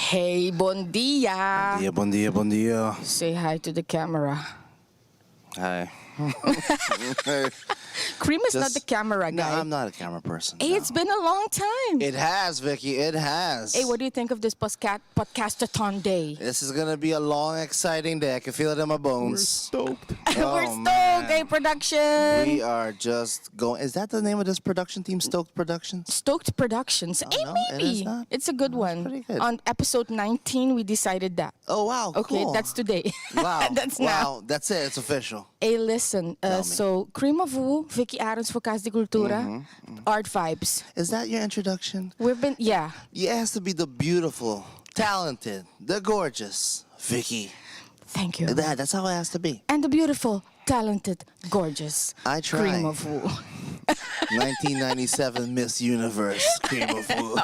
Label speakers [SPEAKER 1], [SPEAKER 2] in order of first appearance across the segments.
[SPEAKER 1] Hey, bon dia.
[SPEAKER 2] Bon dia, bon dia, bon dia.
[SPEAKER 1] Say hi to the camera.
[SPEAKER 2] Hi.
[SPEAKER 1] Cream is not the camera
[SPEAKER 2] No,
[SPEAKER 1] guy.
[SPEAKER 2] I'm not a camera person.
[SPEAKER 1] Hey,
[SPEAKER 2] no.
[SPEAKER 1] it's been a long time.
[SPEAKER 2] It has, Vicky. It has.
[SPEAKER 1] Hey, what do you think of this podcastathon day?
[SPEAKER 2] This is gonna be a long, exciting day. I can feel it in my bones.
[SPEAKER 3] Stoked.
[SPEAKER 1] We're
[SPEAKER 2] Oh,
[SPEAKER 1] stoked,
[SPEAKER 2] man.
[SPEAKER 1] hey, production.
[SPEAKER 2] We are just going. Is that the name of this production team? Stoked Productions.
[SPEAKER 1] Stoked Productions. Hey,
[SPEAKER 2] no, it
[SPEAKER 1] maybe.
[SPEAKER 2] is not?
[SPEAKER 1] It's a good one.
[SPEAKER 2] pretty good.
[SPEAKER 1] On episode 19, we decided that.
[SPEAKER 2] Oh wow.
[SPEAKER 1] Okay,
[SPEAKER 2] cool.
[SPEAKER 1] that's today.
[SPEAKER 2] Wow.
[SPEAKER 1] That's
[SPEAKER 2] wow.
[SPEAKER 1] now.
[SPEAKER 2] That's it. It's official.
[SPEAKER 1] Hey, listen.
[SPEAKER 2] Tell me.
[SPEAKER 1] So, Cream of Woo, Vicky Arons for Casa de Cultura, Art Vibes.
[SPEAKER 2] Is that your introduction?
[SPEAKER 1] We've been, yeah.
[SPEAKER 2] It has to be the beautiful, talented, the gorgeous Vicky.
[SPEAKER 1] Thank you.
[SPEAKER 2] That's how it has to be.
[SPEAKER 1] And the beautiful, talented, gorgeous
[SPEAKER 2] I try.
[SPEAKER 1] Cream of Woo.
[SPEAKER 2] 1997 Miss Universe Cream of Woo.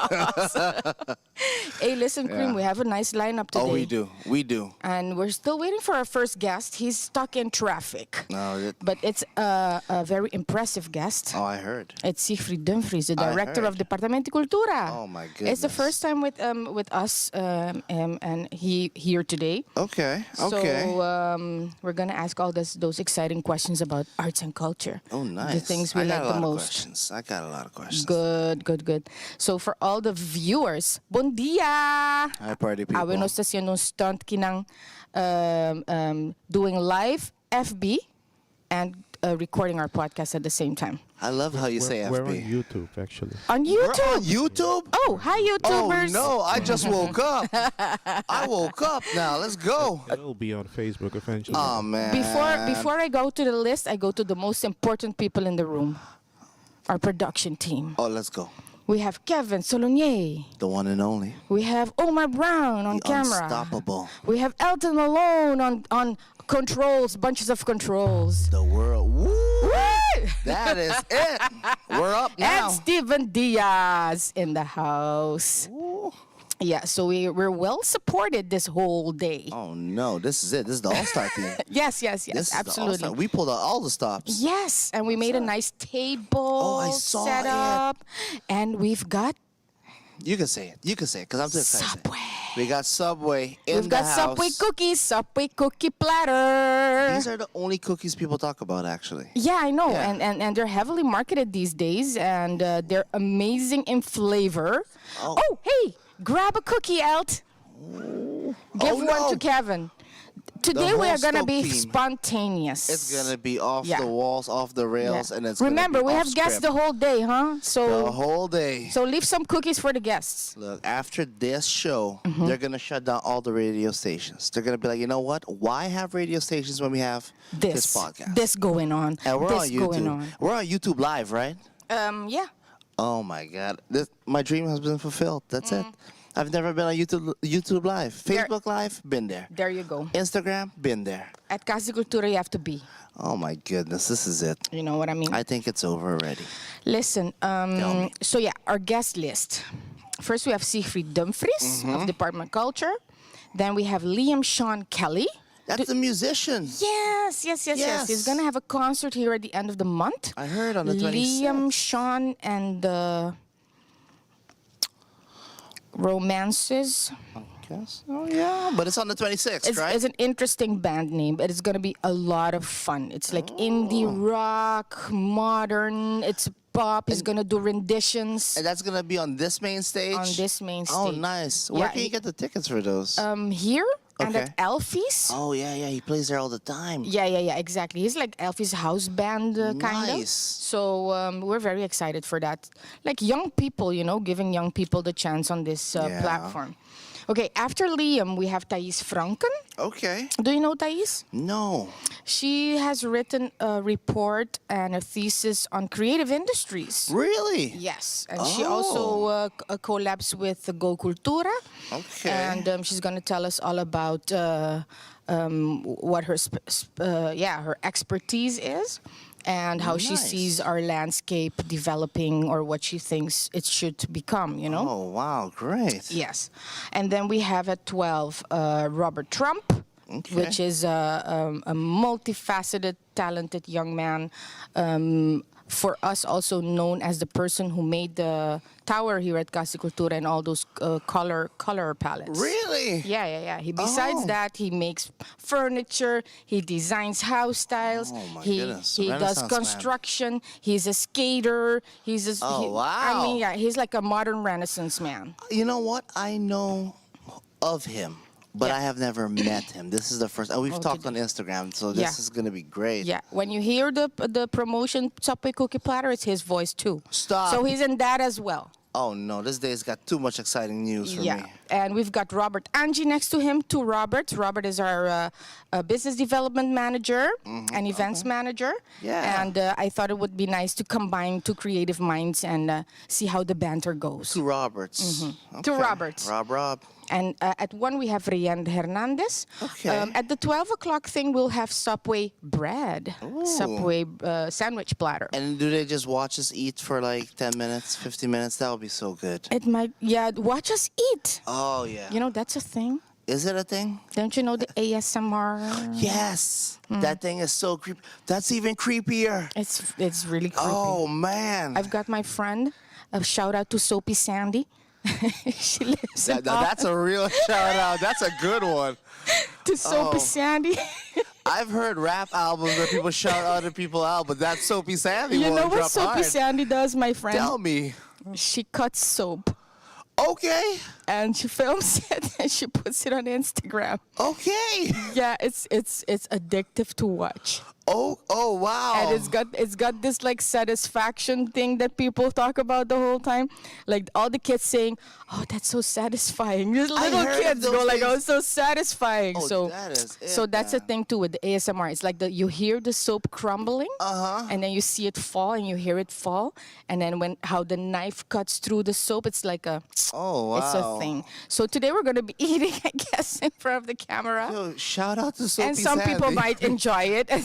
[SPEAKER 1] Hey, listen, Cream,
[SPEAKER 2] Yeah.
[SPEAKER 1] we have a nice lineup today.
[SPEAKER 2] Oh, we do. We do.
[SPEAKER 1] And we're still waiting for our first guest. He's stuck in traffic.
[SPEAKER 2] No,
[SPEAKER 1] But it's a very impressive guest.
[SPEAKER 2] oh, I heard.
[SPEAKER 1] It's SIEGFRIED Dumfries, the
[SPEAKER 2] I
[SPEAKER 1] director of
[SPEAKER 2] heard.
[SPEAKER 1] Departamento de Cultura.
[SPEAKER 2] Oh, my
[SPEAKER 1] It's
[SPEAKER 2] goodness.
[SPEAKER 1] the first time with us and he here today.
[SPEAKER 2] Okay. Okay.
[SPEAKER 1] So we're gonna ask all those exciting questions about arts and culture.
[SPEAKER 2] Oh, nice.
[SPEAKER 1] The things we
[SPEAKER 2] I got
[SPEAKER 1] like
[SPEAKER 2] a
[SPEAKER 1] the
[SPEAKER 2] lot of
[SPEAKER 1] most.
[SPEAKER 2] questions. I got a lot of questions.
[SPEAKER 1] Good. So for all the viewers, bon dia!
[SPEAKER 2] Hi, party people.
[SPEAKER 1] Awe no stasyon nung stunt kinang doing live FB and recording our podcast at the same time.
[SPEAKER 2] I love how you say
[SPEAKER 3] We're on
[SPEAKER 2] FB.
[SPEAKER 3] YouTube, actually.
[SPEAKER 1] On
[SPEAKER 2] We're
[SPEAKER 1] YouTube!
[SPEAKER 2] on YouTube?
[SPEAKER 1] Oh, hi
[SPEAKER 2] Oh,
[SPEAKER 1] YouTubers!
[SPEAKER 2] no. I just woke up. I woke up now. Let's go.
[SPEAKER 3] It'll be on Facebook eventually.
[SPEAKER 2] Oh, man.
[SPEAKER 1] Before I go to the list, I go to the most important people in the room. Our production team.
[SPEAKER 2] Oh, let's go.
[SPEAKER 1] We have Kevin Solonier.
[SPEAKER 2] The one and only.
[SPEAKER 1] We have Omar Brown on
[SPEAKER 2] The
[SPEAKER 1] camera.
[SPEAKER 2] unstoppable.
[SPEAKER 1] We have Elton Malone on controls, bunches of controls.
[SPEAKER 2] The world. Woo!
[SPEAKER 1] Woo!
[SPEAKER 2] That is it. We're up now.
[SPEAKER 1] And Steven Diaz in the house.
[SPEAKER 2] Ooh.
[SPEAKER 1] Yeah, so we're well supported this whole day.
[SPEAKER 2] Oh, no. This is it. This is the all-star team.
[SPEAKER 1] Yes,
[SPEAKER 2] This is the
[SPEAKER 1] absolutely.
[SPEAKER 2] all-star. We pulled out all the stops.
[SPEAKER 1] Yes, and we made a nice table
[SPEAKER 2] I saw
[SPEAKER 1] set
[SPEAKER 2] it.
[SPEAKER 1] up, and we've got
[SPEAKER 2] You can say it. You can say it because I'm too excited.
[SPEAKER 1] Subway.
[SPEAKER 2] We got Subway in
[SPEAKER 1] We've
[SPEAKER 2] the
[SPEAKER 1] got
[SPEAKER 2] house.
[SPEAKER 1] Subway cookies, Subway cookie platter.
[SPEAKER 2] These are the only cookies people talk about, actually.
[SPEAKER 1] Yeah, I know,
[SPEAKER 2] Yeah.
[SPEAKER 1] and they're heavily marketed these days, and they're amazing in flavor.
[SPEAKER 2] Oh.
[SPEAKER 1] Oh, hey, grab a cookie, Elt. Give
[SPEAKER 2] Oh,
[SPEAKER 1] one
[SPEAKER 2] no.
[SPEAKER 1] to Kevin. Today we
[SPEAKER 2] whole
[SPEAKER 1] are gonna
[SPEAKER 2] Stoke
[SPEAKER 1] be
[SPEAKER 2] team.
[SPEAKER 1] spontaneous.
[SPEAKER 2] It's going to be off
[SPEAKER 1] Yeah.
[SPEAKER 2] the walls, off the rails,
[SPEAKER 1] Yeah.
[SPEAKER 2] and it's
[SPEAKER 1] Remember,
[SPEAKER 2] gonna be
[SPEAKER 1] we
[SPEAKER 2] off
[SPEAKER 1] have guests
[SPEAKER 2] script.
[SPEAKER 1] the whole day, huh?
[SPEAKER 2] The
[SPEAKER 1] So
[SPEAKER 2] whole day.
[SPEAKER 1] leave some cookies for the guests.
[SPEAKER 2] Look, after this show,
[SPEAKER 1] Mm-hmm.
[SPEAKER 2] they're going to shut down all the radio stations. They're going to be like, you know what? Why have radio stations when we have this podcast?
[SPEAKER 1] This going on.
[SPEAKER 2] And we're
[SPEAKER 1] this
[SPEAKER 2] on YouTube.
[SPEAKER 1] going on.
[SPEAKER 2] We're on YouTube Live, right?
[SPEAKER 1] Yeah.
[SPEAKER 2] Oh, my God. My dream has been fulfilled. That's
[SPEAKER 1] Mm.
[SPEAKER 2] it. I've never been on YouTube Live.
[SPEAKER 1] There-
[SPEAKER 2] Facebook Live, been there.
[SPEAKER 1] There you go.
[SPEAKER 2] Instagram, been there.
[SPEAKER 1] At Casa de Cultura, you have to be.
[SPEAKER 2] Oh, my goodness. This is it.
[SPEAKER 1] You know what I mean?
[SPEAKER 2] I think it's over already.
[SPEAKER 1] Listen,
[SPEAKER 2] Tell me.
[SPEAKER 1] so yeah, our guest list. First, we have SIEGFRIED Dumfries
[SPEAKER 2] Mm-hmm.
[SPEAKER 1] of Department of Culture. Then we have Liam Sean Kelly.
[SPEAKER 2] That's a musician.
[SPEAKER 1] Yes.
[SPEAKER 2] Yes.
[SPEAKER 1] He's going to have a concert here at the end of the month.
[SPEAKER 2] I heard on the 26th.
[SPEAKER 1] Liam Sean and the Romances.
[SPEAKER 2] Guess. Oh, yeah. But it's on the 26th,
[SPEAKER 1] It's,
[SPEAKER 2] right?
[SPEAKER 1] it's an interesting band name, but it's gonna be a lot of fun. It's like indie rock, modern. It's pop. He's gonna do renditions
[SPEAKER 2] And that's going to be on this main stage?
[SPEAKER 1] on this main stage.
[SPEAKER 2] Oh, nice. Where
[SPEAKER 1] Yeah,
[SPEAKER 2] can you
[SPEAKER 1] he-
[SPEAKER 2] get the tickets for those?
[SPEAKER 1] Here and
[SPEAKER 2] Okay.
[SPEAKER 1] at Alfie's.
[SPEAKER 2] Oh, yeah. He plays there all the time.
[SPEAKER 1] Yeah, exactly. He's like Alfie's house band, kind of.
[SPEAKER 2] Nice.
[SPEAKER 1] So we're very excited for that. Like young people, giving young people the chance on this
[SPEAKER 2] Yeah.
[SPEAKER 1] platform. Okay, after Liam, we have Thais Franken.
[SPEAKER 2] Okay.
[SPEAKER 1] Do you know Thais?
[SPEAKER 2] No.
[SPEAKER 1] She has written a report and a thesis on creative industries.
[SPEAKER 2] Really?
[SPEAKER 1] Yes, and she also collabs with Go Cultura.
[SPEAKER 2] Okay.
[SPEAKER 1] And she's going to tell us all about what her her expertise is, and how she
[SPEAKER 2] Nice.
[SPEAKER 1] sees our landscape developing, or what she thinks it should become.
[SPEAKER 2] Oh, wow. Great.
[SPEAKER 1] Yes, and then we have at 12 Robert Trump.
[SPEAKER 2] Okay.
[SPEAKER 1] Which is a multifaceted, talented young man, for us also known as the person who made the tower here at Casa Cultura and all those color palettes.
[SPEAKER 2] Really?
[SPEAKER 1] Yeah. Besides
[SPEAKER 2] Oh.
[SPEAKER 1] that, he makes furniture. He designs house styles.
[SPEAKER 2] Oh, my
[SPEAKER 1] he
[SPEAKER 2] goodness.
[SPEAKER 1] he does
[SPEAKER 2] Renaissance man.
[SPEAKER 1] construction. He's a skater.
[SPEAKER 2] Oh, wow.
[SPEAKER 1] I mean, yeah, he's like a modern Renaissance man.
[SPEAKER 2] You know what? I know of him, but
[SPEAKER 1] Yeah.
[SPEAKER 2] I have never met him. This is the first. And we've
[SPEAKER 1] Oh,
[SPEAKER 2] talked
[SPEAKER 1] today.
[SPEAKER 2] on Instagram, so this
[SPEAKER 1] Yeah.
[SPEAKER 2] is gonna be great.
[SPEAKER 1] Yeah, when you hear the promotion Subway Cookie Platter, it's his voice too.
[SPEAKER 2] Stop.
[SPEAKER 1] So he's in that as well.
[SPEAKER 2] Oh no, this day's got too much exciting news for
[SPEAKER 1] Yeah,
[SPEAKER 2] me.
[SPEAKER 1] and we've got Robert Angie next to him, two Roberts. Robert is our business development manager and events manager.
[SPEAKER 2] Yeah.
[SPEAKER 1] And I thought it would be nice to combine two creative minds and see how the banter goes.
[SPEAKER 2] Two Roberts.
[SPEAKER 1] Two Roberts.
[SPEAKER 2] Rob.
[SPEAKER 1] And at 1 we have Rian Hernandez.
[SPEAKER 2] Okay.
[SPEAKER 1] At the 12 o'clock thing, we'll have Subway bread,
[SPEAKER 2] Ooh.
[SPEAKER 1] Subway sandwich platter.
[SPEAKER 2] And do they just watch us eat for like 10 minutes, 15 minutes? That would be so good.
[SPEAKER 1] It might, yeah, watch us eat.
[SPEAKER 2] Oh yeah.
[SPEAKER 1] You know, that's a thing.
[SPEAKER 2] Is it a thing?
[SPEAKER 1] Don't you know the ASMR?
[SPEAKER 2] Yes.
[SPEAKER 1] Hmm.
[SPEAKER 2] That thing is so creepy. That's even creepier.
[SPEAKER 1] It's really creepy.
[SPEAKER 2] Oh man.
[SPEAKER 1] I've got my friend. A shout out to Soapy Sandy. She lives in
[SPEAKER 2] That's a real shout out. That's a good one.
[SPEAKER 1] to Soapy
[SPEAKER 2] oh.
[SPEAKER 1] Sandy.
[SPEAKER 2] I've heard rap albums where people shout other people out, but that Soapy Sandy
[SPEAKER 1] You
[SPEAKER 2] one
[SPEAKER 1] know what
[SPEAKER 2] dropped
[SPEAKER 1] Soapy
[SPEAKER 2] hard.
[SPEAKER 1] Sandy does, my friend?
[SPEAKER 2] Tell me.
[SPEAKER 1] She cuts soap
[SPEAKER 2] Okay.
[SPEAKER 1] and she films it and she puts it on Instagram.
[SPEAKER 2] Okay.
[SPEAKER 1] Yeah, it's addictive to watch.
[SPEAKER 2] Oh wow.
[SPEAKER 1] And it's got this like satisfaction thing that people talk about the whole time. Like all the kids saying, "Oh, that's so satisfying." These little
[SPEAKER 2] heard of
[SPEAKER 1] kids
[SPEAKER 2] those
[SPEAKER 1] go like,
[SPEAKER 2] things.
[SPEAKER 1] "Oh, so satisfying."
[SPEAKER 2] Oh,
[SPEAKER 1] so
[SPEAKER 2] that is it,
[SPEAKER 1] so that's the
[SPEAKER 2] man.
[SPEAKER 1] thing too with the ASMR. It's like you hear the soap crumbling, and then you see it fall, and you hear it fall, and then how the knife cuts through the soap, it's like
[SPEAKER 2] Oh wow.
[SPEAKER 1] it's a thing. So today we're gonna be eating, I guess, in front of the camera.
[SPEAKER 2] Yo, shout out to Soapy
[SPEAKER 1] And some
[SPEAKER 2] Sandy.
[SPEAKER 1] people might enjoy it. And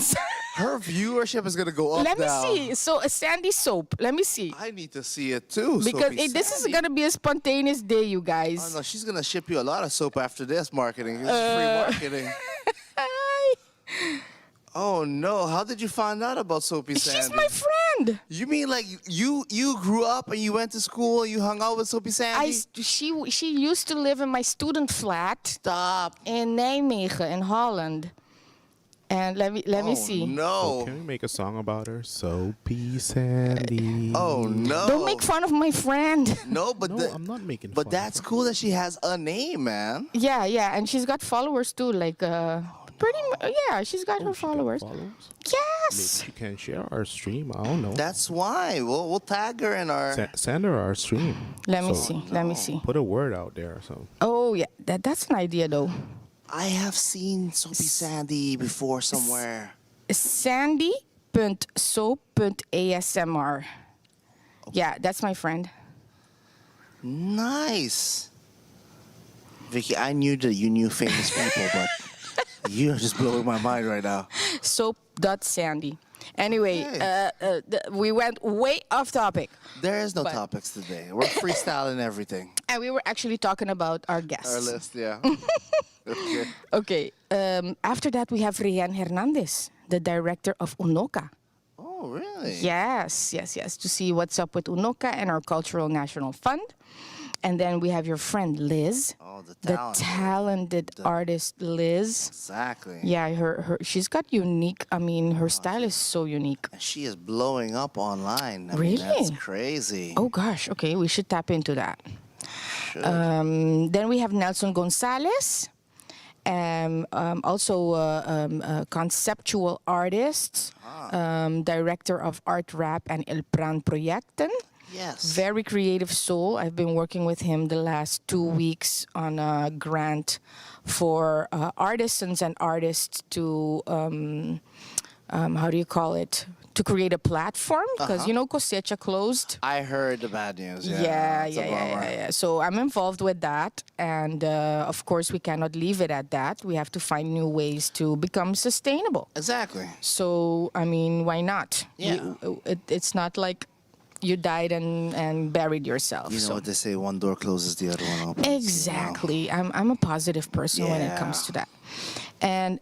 [SPEAKER 2] Her viewership is gonna go up
[SPEAKER 1] let me
[SPEAKER 2] now.
[SPEAKER 1] see. So a Sandy soap. Let me see.
[SPEAKER 2] I need to see it too.
[SPEAKER 1] Because
[SPEAKER 2] Soapy
[SPEAKER 1] this is
[SPEAKER 2] Sandy.
[SPEAKER 1] gonna be a spontaneous day, you guys.
[SPEAKER 2] Oh no, she's gonna ship you a lot of soap after this marketing. This is free marketing.
[SPEAKER 1] Hi.
[SPEAKER 2] Oh no, how did you find out about Soapy Sandy?
[SPEAKER 1] She's my friend.
[SPEAKER 2] You mean like you grew up and you went to school and you hung out with Soapy Sandy?
[SPEAKER 1] She used to live in my student flat
[SPEAKER 2] Stop.
[SPEAKER 1] in Nijmegen in Holland. And let me see.
[SPEAKER 2] No.
[SPEAKER 3] Can we make a song about her? Soapy Sandy.
[SPEAKER 2] Oh no.
[SPEAKER 1] Don't make fun of my friend.
[SPEAKER 2] No, but
[SPEAKER 3] No, I'm not making
[SPEAKER 2] But
[SPEAKER 3] fun
[SPEAKER 2] that's
[SPEAKER 3] of her.
[SPEAKER 2] cool that she has a name, man.
[SPEAKER 1] Yeah, and she's got followers too. Like yeah, she's got her
[SPEAKER 3] Oh, she got
[SPEAKER 1] followers.
[SPEAKER 3] Maybe
[SPEAKER 1] Yes.
[SPEAKER 3] she can share our stream. I don't know.
[SPEAKER 2] That's why we'll tag her in our.
[SPEAKER 3] Send her our stream.
[SPEAKER 1] Let me
[SPEAKER 3] So,
[SPEAKER 1] see. Let me see.
[SPEAKER 3] Put a word out there. So
[SPEAKER 1] Oh yeah, that's an idea though.
[SPEAKER 2] I have seen Soapy Sandy before somewhere.
[SPEAKER 1] Sandy.soap.asmr. Yeah, that's my friend.
[SPEAKER 2] Nice. Vicky, I knew that you knew famous people, but you're just blowing my mind right now.
[SPEAKER 1] Soap.sandy. Anyway, we went way off topic.
[SPEAKER 2] There is no
[SPEAKER 1] But-
[SPEAKER 2] topics today. We're freestyling everything.
[SPEAKER 1] And we were actually talking about our guests.
[SPEAKER 2] Our list, yeah. Okay.
[SPEAKER 1] Okay. After that, we have Rian Hernandez, the director of UNOCA.
[SPEAKER 2] Oh, really?
[SPEAKER 1] Yes. To see what's up with UNOCA and our Cultural National Fund. And then we have your friend Liz,
[SPEAKER 2] Oh, the
[SPEAKER 1] the
[SPEAKER 2] talent.
[SPEAKER 1] talented artist Liz.
[SPEAKER 2] Exactly.
[SPEAKER 1] Yeah, she's got unique. I mean, her style is so unique.
[SPEAKER 2] And she is blowing up online. I mean,
[SPEAKER 1] Really?
[SPEAKER 2] that's crazy.
[SPEAKER 1] Oh gosh. Okay, we should tap into that.
[SPEAKER 2] Should.
[SPEAKER 1] Then we have Nelson Gonzalez, also a conceptual artist, director of Art Rap and El Pran Projecten.
[SPEAKER 2] yes.
[SPEAKER 1] Very creative soul. I've been working with him the last 2 weeks on a grant for artisans and artists to, how do you call it? To create a platform because Cosecha closed.
[SPEAKER 2] I heard the bad news.
[SPEAKER 1] Yeah,
[SPEAKER 2] It's a bummer.
[SPEAKER 1] So I'm involved with that, and of course we cannot leave it at that. We have to find new ways to become sustainable.
[SPEAKER 2] Exactly.
[SPEAKER 1] So I mean, why not?
[SPEAKER 2] Yeah.
[SPEAKER 1] It's not like you died and buried yourself.
[SPEAKER 2] You know
[SPEAKER 1] so.
[SPEAKER 2] what they say, one door closes, the other one opens.
[SPEAKER 1] Exactly. I'm a positive person when it comes
[SPEAKER 2] Yeah.
[SPEAKER 1] to that. And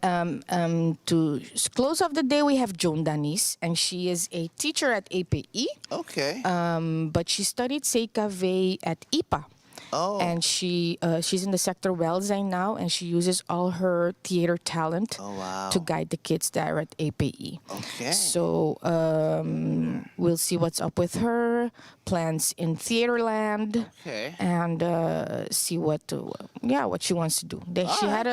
[SPEAKER 1] to close off the day, we have Joan Danis, and she is a teacher at API,
[SPEAKER 2] Okay.
[SPEAKER 1] but she studied CKV at IPA.
[SPEAKER 2] Oh.
[SPEAKER 1] And she's in the sector welzijn now, and she uses all her theater talent
[SPEAKER 2] Oh, wow.
[SPEAKER 1] to guide the kids there at API.
[SPEAKER 2] Okay.
[SPEAKER 1] So we'll see what's up with her, plans in Theaterland,
[SPEAKER 2] Okay.
[SPEAKER 1] and see what she wants to do.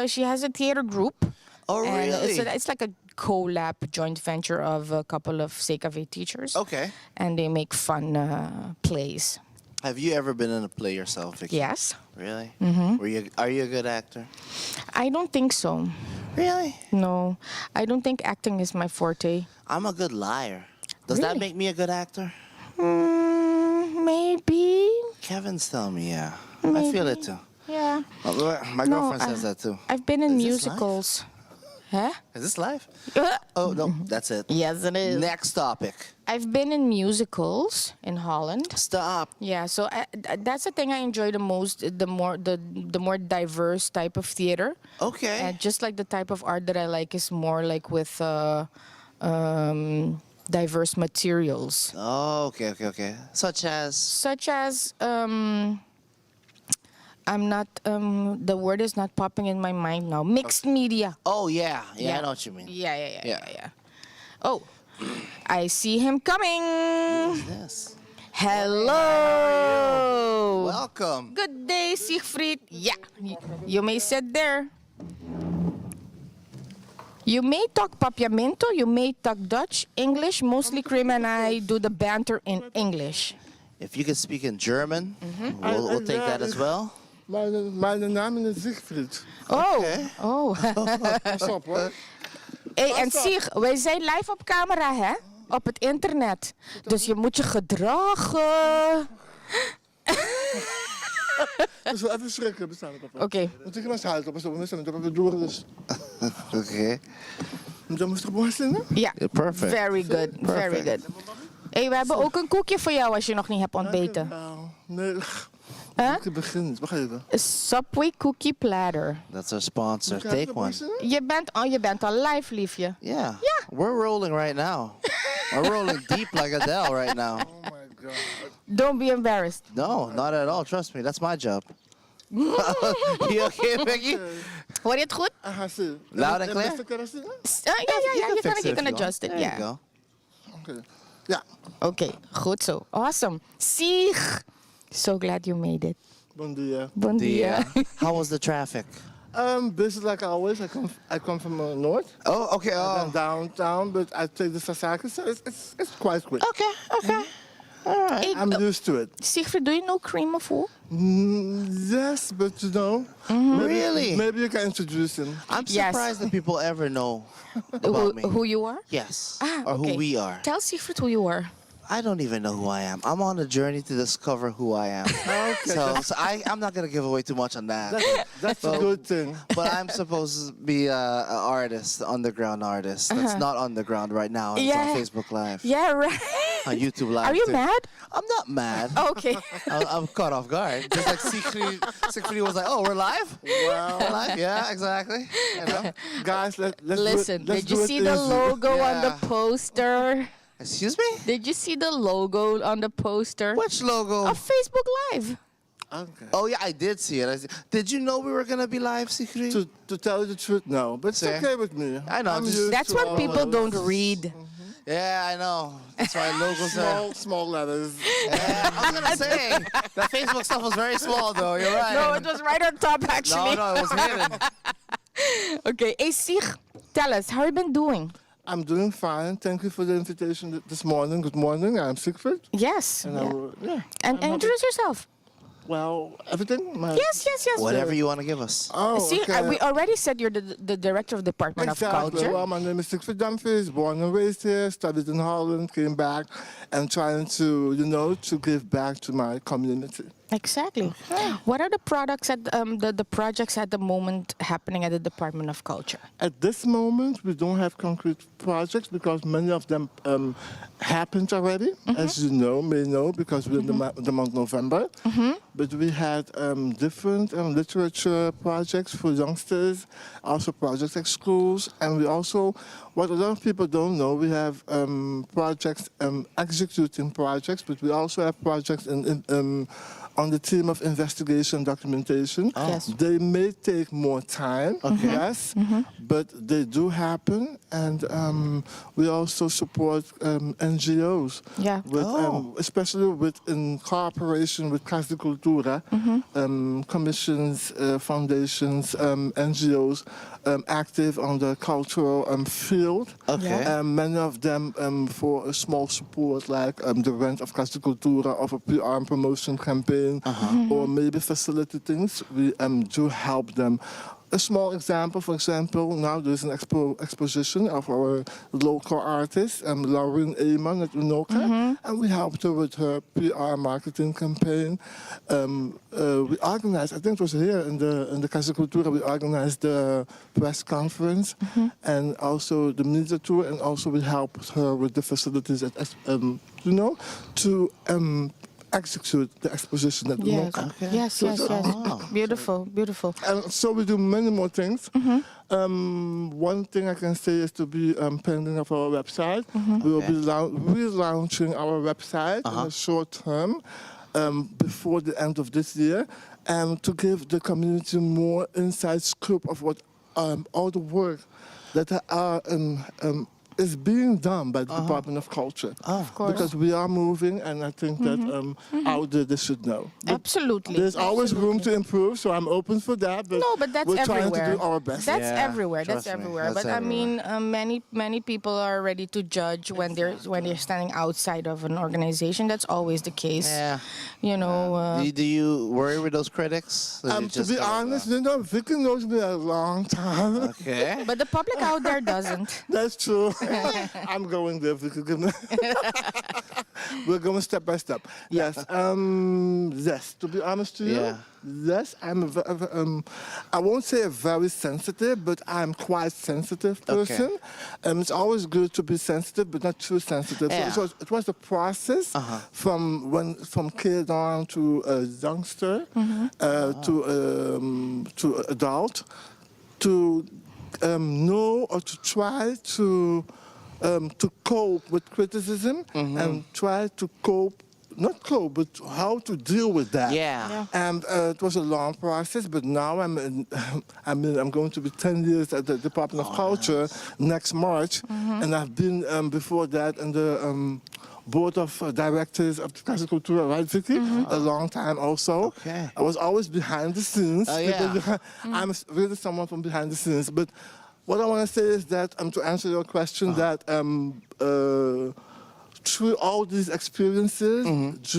[SPEAKER 1] She has a theater group.
[SPEAKER 2] Oh,
[SPEAKER 1] And
[SPEAKER 2] really?
[SPEAKER 1] it's like a collab joint venture of a couple of CKV teachers.
[SPEAKER 2] Okay.
[SPEAKER 1] And they make fun plays.
[SPEAKER 2] Have you ever been in a play yourself, Vicky?
[SPEAKER 1] Yes.
[SPEAKER 2] Really? Mm-hmm. Are you a good actor?
[SPEAKER 1] I don't think so.
[SPEAKER 2] Really?
[SPEAKER 1] No, I don't think acting is my forte.
[SPEAKER 2] I'm a good liar. Does that
[SPEAKER 1] Really?
[SPEAKER 2] make me a good actor?
[SPEAKER 1] Maybe.
[SPEAKER 2] Kevin's telling me, yeah. I
[SPEAKER 1] Maybe.
[SPEAKER 2] feel it too.
[SPEAKER 1] Yeah.
[SPEAKER 2] My
[SPEAKER 1] No,
[SPEAKER 2] girlfriend says that too.
[SPEAKER 1] I've been in
[SPEAKER 2] Is this
[SPEAKER 1] musicals. Huh?
[SPEAKER 2] Is this live? Oh, no, that's it.
[SPEAKER 1] Yes, it is.
[SPEAKER 2] Next topic.
[SPEAKER 1] I've been in musicals in Holland.
[SPEAKER 2] Stop.
[SPEAKER 1] Yeah, so that's the thing I enjoy the most. The more diverse type of theater.
[SPEAKER 2] Okay.
[SPEAKER 1] And just like the type of art that I like is more like with diverse materials,
[SPEAKER 2] Oh, okay. Such as?
[SPEAKER 1] I'm not. The word is not popping in my mind now. Mixed media.
[SPEAKER 2] Oh, yeah. I know what you mean.
[SPEAKER 1] Yeah. Oh, I see him coming.
[SPEAKER 2] Yes.
[SPEAKER 1] Hello.
[SPEAKER 2] Welcome.
[SPEAKER 1] Good day, Siegfried. Yeah, you may sit there. You may talk Papiamento, you may talk Dutch, English. Mostly Krim and I do the banter in English.
[SPEAKER 2] If you can speak in German, we'll take that as well.
[SPEAKER 4] Mijn naam is Siegfried.
[SPEAKER 1] Oh,
[SPEAKER 2] Okay.
[SPEAKER 1] oh.
[SPEAKER 4] Pas op hoor.
[SPEAKER 1] Hey, en Sieg, wij zijn live op camera, hè? Op het internet. Dus je moet je gedragen.
[SPEAKER 4] Dus wel even schrikken, bestaan het op.
[SPEAKER 1] Oké.
[SPEAKER 4] Want ik ga naar huis op, pas op, we zijn het door, dus.
[SPEAKER 2] Okay.
[SPEAKER 4] Dan moest ik borstelen?
[SPEAKER 1] Ja,
[SPEAKER 2] Perfect.
[SPEAKER 1] very good, very good. Hey, we hebben ook een koekje voor jou als je nog niet hebt ontbeten.
[SPEAKER 4] Nee,
[SPEAKER 1] Huh?
[SPEAKER 4] ik begin niet, begrijpen.
[SPEAKER 1] A Subway cookie platter.
[SPEAKER 2] That's our sponsor. Take one.
[SPEAKER 1] Je bent al live, liefje.
[SPEAKER 2] Yeah. We're rolling right now. We're rolling deep like Adele right now.
[SPEAKER 4] Oh my god.
[SPEAKER 1] Don't be embarrassed.
[SPEAKER 2] No, not at all. Trust me, that's my job. You okay, Becky?
[SPEAKER 1] Hoor je het goed?
[SPEAKER 4] Aha, zie.
[SPEAKER 2] Loud and clear?
[SPEAKER 4] Beste kunnen zien?
[SPEAKER 1] Ja, je
[SPEAKER 2] Fix it if
[SPEAKER 1] kan
[SPEAKER 2] you
[SPEAKER 1] adjust it.
[SPEAKER 2] want. There
[SPEAKER 1] Ja.
[SPEAKER 2] you go.
[SPEAKER 4] Oké. Ja.
[SPEAKER 1] Oké, goed zo. Awesome. Sieg. So glad you made it.
[SPEAKER 4] Bon dia.
[SPEAKER 1] Bon dia.
[SPEAKER 2] How was the traffic?
[SPEAKER 4] Busy like always. I come from north.
[SPEAKER 2] Oh, okay.
[SPEAKER 4] And downtown, but I take the Sasaki, so it's quite quick.
[SPEAKER 2] Okay. All right.
[SPEAKER 1] Hey,
[SPEAKER 4] I'm used to it.
[SPEAKER 1] Siegfried, do you know cream of who?
[SPEAKER 4] Yes, but you know,
[SPEAKER 2] Really?
[SPEAKER 4] maybe you can introduce him.
[SPEAKER 2] I'm
[SPEAKER 1] Yes.
[SPEAKER 2] surprised that people ever know about me.
[SPEAKER 1] Who you are?
[SPEAKER 2] Yes.
[SPEAKER 1] Ah,
[SPEAKER 2] or
[SPEAKER 1] okay.
[SPEAKER 2] who we are.
[SPEAKER 1] Tell Siegfried who you are.
[SPEAKER 2] I don't even know who I am. I'm on a journey to discover who I am.
[SPEAKER 4] Okay.
[SPEAKER 2] So I'm not going to give away too much on that.
[SPEAKER 4] That's a good thing.
[SPEAKER 2] But I'm supposed to be an artist, underground artist. That's not underground right now. It's
[SPEAKER 1] Yeah.
[SPEAKER 2] on Facebook Live.
[SPEAKER 1] Yeah, right.
[SPEAKER 2] On YouTube Live.
[SPEAKER 1] Are you
[SPEAKER 2] too.
[SPEAKER 1] mad?
[SPEAKER 2] I'm not mad.
[SPEAKER 1] Okay.
[SPEAKER 2] I'm caught off guard. Just like Siegfried was like, oh, we're live?
[SPEAKER 4] Wow.
[SPEAKER 2] We're live? Yeah, exactly. You know?
[SPEAKER 4] Guys, let's
[SPEAKER 1] Listen,
[SPEAKER 4] do it, let's
[SPEAKER 1] did you
[SPEAKER 4] do it
[SPEAKER 1] see the
[SPEAKER 4] easy.
[SPEAKER 1] logo on the
[SPEAKER 2] Yeah.
[SPEAKER 1] poster?
[SPEAKER 2] Excuse me?
[SPEAKER 1] Did you see the logo on the poster?
[SPEAKER 2] Which logo?
[SPEAKER 1] Of Facebook Live.
[SPEAKER 4] Okay.
[SPEAKER 2] Oh, yeah, I did see it. Did you know we were going to be live, Siegfried?
[SPEAKER 4] To tell you the truth, no. But it's
[SPEAKER 2] See?
[SPEAKER 4] okay with me.
[SPEAKER 2] I know,
[SPEAKER 4] I'm
[SPEAKER 2] just-
[SPEAKER 4] used
[SPEAKER 1] That's
[SPEAKER 4] to
[SPEAKER 1] what
[SPEAKER 4] all
[SPEAKER 1] people
[SPEAKER 4] those
[SPEAKER 1] don't read.
[SPEAKER 2] Yeah, I know. That's why logos are...
[SPEAKER 4] Small letters.
[SPEAKER 2] Yeah, I was gonna say that Facebook stuff was very small, though. You're right.
[SPEAKER 1] No, it was right on top, actually.
[SPEAKER 2] No, it was hidden.
[SPEAKER 1] Okay, hey, Sieg, tell us, how you been doing?
[SPEAKER 4] I'm doing fine. Thank you for the invitation this morning. Good morning. I'm Siegfried.
[SPEAKER 1] Yes.
[SPEAKER 4] And
[SPEAKER 1] yeah.
[SPEAKER 4] yeah.
[SPEAKER 1] And introduce yourself.
[SPEAKER 4] Well, everything.
[SPEAKER 1] Yes.
[SPEAKER 2] Whatever you want to give us.
[SPEAKER 4] Oh,
[SPEAKER 1] See,
[SPEAKER 4] okay.
[SPEAKER 1] we already said you're the director of the Department of Culture.
[SPEAKER 4] Well, my name is Siegfried Dumfries, born and raised here, studied in Holland, came back, and trying to, to give back to my community.
[SPEAKER 1] Exactly. What are the products at the projects at the moment happening at the Department of Culture?
[SPEAKER 4] At this moment, we don't have concrete projects because many of them happened already, as you may know, because we're in the month of November. But we had different literature projects for youngsters, also projects at schools, and we also, what a lot of people don't know, we have projects, executing projects, but we also have projects on the theme of investigation documentation.
[SPEAKER 1] Yes.
[SPEAKER 4] They may take more time, yes, but they do happen, and we also support NGOs,
[SPEAKER 1] Yeah.
[SPEAKER 4] with, especially in cooperation with Casa de Cultura, commissions, foundations, NGOs active on the cultural field.
[SPEAKER 2] Okay.
[SPEAKER 4] Many of them for a small support, like the rent of Casa de Cultura, of a PR and promotion campaign, or maybe facility things. We do help them. A small example, for example, now there's an exposition of our local artist, Lauren Eman at Unoka, and we helped her with her PR marketing campaign. We organized, I think it was here in the Casa Cultura, we organized the press conference and also the media tour, and also we helped her with the facilities at, to execute the exposition at
[SPEAKER 1] Yes.
[SPEAKER 4] Unoka.
[SPEAKER 1] Yes. Beautiful, beautiful.
[SPEAKER 4] And so we do many more things. One thing I can say is to be pending of our website. We will be relaunching our website in a short term before the end of this year, and to give the community more inside scoop of what all the work that is being done by the Department of Culture.
[SPEAKER 1] Of course.
[SPEAKER 4] Because we are moving, and I think that out there they should know. But
[SPEAKER 1] Absolutely.
[SPEAKER 4] there's always room to improve, so I'm open for that. But
[SPEAKER 1] No, but that's
[SPEAKER 4] we're
[SPEAKER 1] everywhere.
[SPEAKER 4] trying to do our best.
[SPEAKER 1] That's
[SPEAKER 2] Yeah,
[SPEAKER 1] everywhere. That's
[SPEAKER 2] trust me,
[SPEAKER 1] everywhere.
[SPEAKER 2] that's
[SPEAKER 1] But
[SPEAKER 2] everywhere.
[SPEAKER 1] I mean, many people are ready to judge when they're standing outside of an organization. That's always the case.
[SPEAKER 2] Yeah.
[SPEAKER 1] You know.
[SPEAKER 2] Do you worry with those critics? Or you
[SPEAKER 4] To
[SPEAKER 2] just
[SPEAKER 4] be
[SPEAKER 2] go,
[SPEAKER 4] honest, Vicky knows me a long time.
[SPEAKER 2] Okay.
[SPEAKER 1] But the public out there doesn't.
[SPEAKER 4] That's true. I'm going there, Vicky. We're going step by step. Yes. Yes. To be honest to you,
[SPEAKER 2] Yeah.
[SPEAKER 4] yes, I won't say a very sensitive, but I'm quite sensitive person. It's always good to be sensitive, but not too sensitive.
[SPEAKER 2] Yeah.
[SPEAKER 4] So it was a process from kid on to a youngster, to adult, to know or to try to cope with criticism and try to not cope, but how to deal with that.
[SPEAKER 2] Yeah.
[SPEAKER 4] And it was a long process, but now I'm going to be 10 years at the Department of Culture next March, and I've been before that in the board of directors of the Casa Cultura, right, Vicky? A long time also.
[SPEAKER 2] Okay.
[SPEAKER 4] I was always behind the scenes.
[SPEAKER 2] Oh, yeah.
[SPEAKER 4] Because I'm really someone from behind the scenes. But what I want to say is that, to answer your question, that through all these experiences,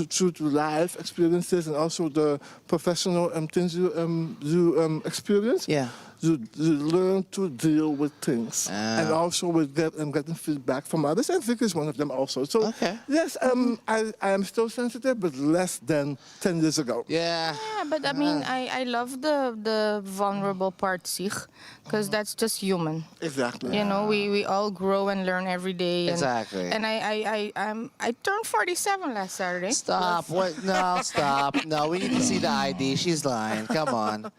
[SPEAKER 4] through the life experiences and also the professional things you experience, you learn to deal with things, and also with getting feedback from others. And Vicky is one of them also. So yes, I am still sensitive, but less than 10 years ago.
[SPEAKER 2] Yeah.
[SPEAKER 1] Yeah, but I mean, I love the vulnerable part, Sieg, because that's just human.
[SPEAKER 4] Exactly.
[SPEAKER 1] You know, we all grow and learn every day. And,
[SPEAKER 2] Exactly.
[SPEAKER 1] And I turned 47 last Saturday.
[SPEAKER 2] Stop. What? No, stop. No, we need to see the ID. She's lying. Come on.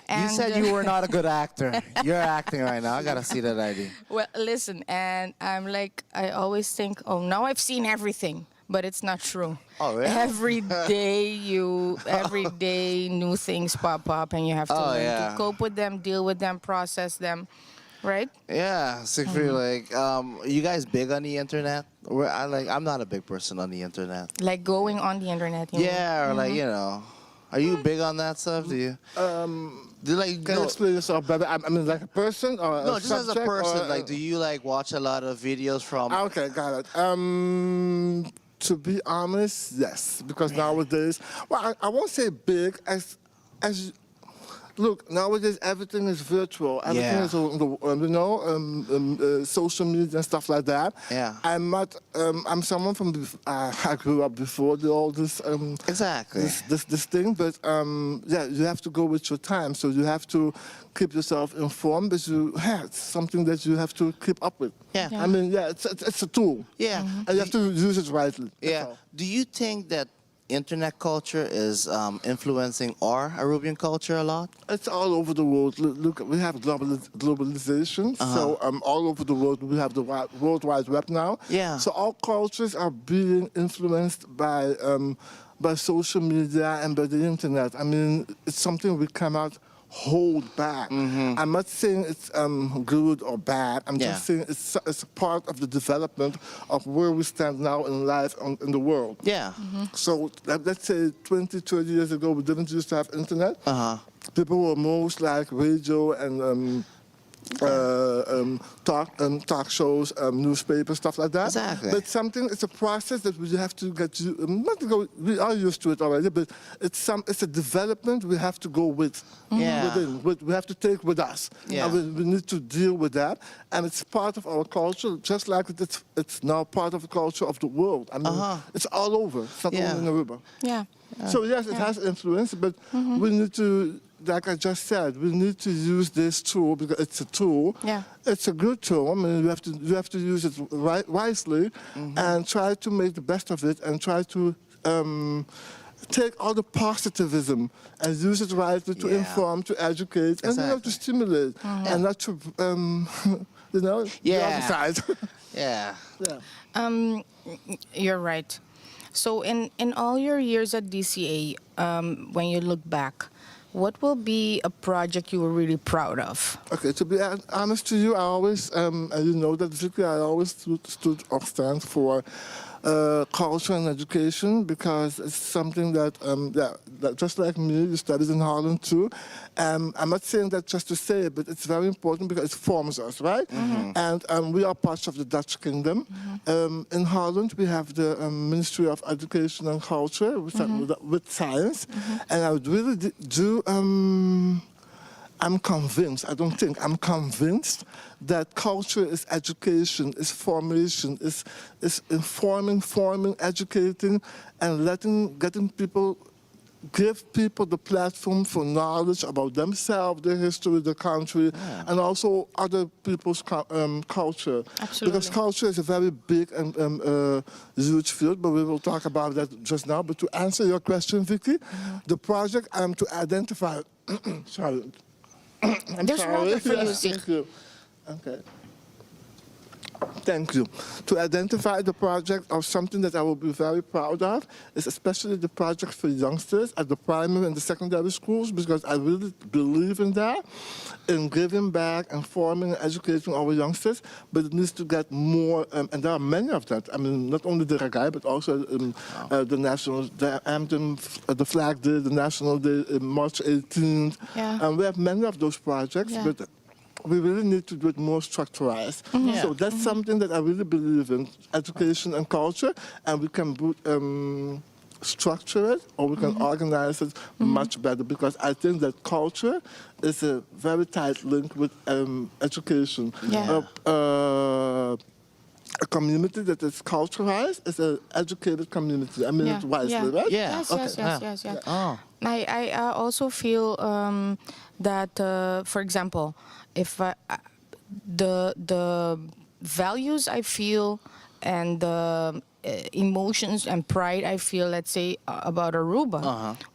[SPEAKER 2] You
[SPEAKER 1] And,
[SPEAKER 2] said you were not a good actor. You're acting right now. I gotta see that ID.
[SPEAKER 1] Well, listen, and I'm like, I always think, oh, now I've seen everything. But it's not true.
[SPEAKER 2] Oh, really?
[SPEAKER 1] Every day new things pop up, and you have to learn to cope with them, deal with them, process them, right?
[SPEAKER 2] Yeah, SIEGFRIED, like, you guys big on the internet? I'm not a big person on the internet.
[SPEAKER 1] Like going on the internet. You mean?
[SPEAKER 2] Yeah, or like, you know, are you big on that stuff? Do you?
[SPEAKER 4] Can you explain yourself better? I mean, like a person or
[SPEAKER 2] No,
[SPEAKER 4] a
[SPEAKER 2] just as a
[SPEAKER 4] subject,
[SPEAKER 2] person.
[SPEAKER 4] or,
[SPEAKER 2] Like, do you like watch a lot of videos from?
[SPEAKER 4] Okay, got it. To be honest, yes, because nowadays, well, I won't say big as look, nowadays everything is virtual. Everything
[SPEAKER 2] Yeah.
[SPEAKER 4] is on the, social media and stuff like that.
[SPEAKER 2] Yeah.
[SPEAKER 4] I'm not. I'm someone from. I grew up before all this.
[SPEAKER 2] Exactly.
[SPEAKER 4] This thing, but yeah, you have to go with your time. So you have to keep yourself informed, but it's something that you have to keep up with.
[SPEAKER 2] Yeah.
[SPEAKER 4] I mean, yeah, it's a tool.
[SPEAKER 2] Yeah.
[SPEAKER 4] And you have to use it rightly. That's
[SPEAKER 2] Yeah.
[SPEAKER 4] all.
[SPEAKER 2] Do you think that internet culture is influencing our Arubian culture a lot?
[SPEAKER 4] It's all over the world. Look, we have globalization. So all over the world, we have the World Wide Web now.
[SPEAKER 2] Yeah.
[SPEAKER 4] So all cultures are being influenced by social media and by the internet. I mean, it's something we cannot hold back. I'm not saying it's good or bad. I'm
[SPEAKER 2] Yeah.
[SPEAKER 4] just saying it's a part of the development of where we stand now in life in the world.
[SPEAKER 2] Yeah.
[SPEAKER 4] So let's say 20, 30 years ago, we didn't used to have internet. People were most like radio and talk shows, newspapers, stuff like that.
[SPEAKER 2] Exactly.
[SPEAKER 4] But it's a process that we have to get to. Not to go. We are used to it already, but it's a development we have to go with.
[SPEAKER 2] Yeah.
[SPEAKER 4] We have to take with us.
[SPEAKER 2] Yeah.
[SPEAKER 4] And we need to deal with that, and it's part of our culture, just like it's now part of the culture of the world. I mean, it's all over. It's not
[SPEAKER 2] Yeah.
[SPEAKER 4] only in Aruba.
[SPEAKER 1] Yeah.
[SPEAKER 4] So yes, it has influence, but we need to, like I just said, we need to use this tool because it's a tool.
[SPEAKER 1] Yeah.
[SPEAKER 4] It's a good tool. I mean, you have to use it wisely and try to make the best of it and try to take all the positivism and use it rightly to
[SPEAKER 2] Yeah.
[SPEAKER 4] inform, to educate, and to
[SPEAKER 2] Exactly.
[SPEAKER 4] stimulate, and not to, the
[SPEAKER 2] Yeah.
[SPEAKER 4] other side.
[SPEAKER 2] Yeah.
[SPEAKER 4] Yeah.
[SPEAKER 1] You're right. So in all your years at DCA, when you look back, what will be a project you were really proud of?
[SPEAKER 4] Okay, to be honest to you, I always, and you know that, Vicky, I always stood or stand for culture and education because it's something that just like me, you studied in Holland too. I'm not saying that just to say it, but it's very important because it forms us, right? And we are part of the Dutch kingdom. In Holland, we have the Ministry of Education and Culture with science, and I would really do. I'm convinced, I'm convinced that culture is education, is formation, is informing, forming, educating, and give people the platform for knowledge about themselves, their history, their country, and also other people's culture.
[SPEAKER 1] Absolutely.
[SPEAKER 4] Because culture is a very big and huge field, but we will talk about that just now. But to answer your question, Vicky, the project to identify, sorry, I'm
[SPEAKER 1] There's
[SPEAKER 4] sorry.
[SPEAKER 1] water for you,
[SPEAKER 4] Yes,
[SPEAKER 1] Zik.
[SPEAKER 4] thank you. Okay. Thank you. To identify the project of something that I will be very proud of is especially the project for youngsters at the primary and the secondary schools, because I really believe in that, in giving back and forming and educating our youngsters, but it needs to get more, and there are many of that. I mean, not only the Regai, but also the national, the anthem, the Flag Day, the National Day, March 18th.
[SPEAKER 1] Yeah.
[SPEAKER 4] And we have many of those projects,
[SPEAKER 1] Yeah.
[SPEAKER 4] but we really need to do it more structurized.
[SPEAKER 2] Yeah.
[SPEAKER 4] So that's something that I really believe in, education and culture, and we can structure it or we can organize it much better, because I think that culture is a very tight link with education.
[SPEAKER 1] Yeah.
[SPEAKER 4] A community that is culturalized is an educated community. I mean it wisely, right?
[SPEAKER 2] Yeah.
[SPEAKER 1] Yes,
[SPEAKER 2] Okay.
[SPEAKER 1] yes.
[SPEAKER 2] Oh.
[SPEAKER 1] I also feel that, for example, if the values I feel and the emotions and pride I feel, let's say, about Aruba,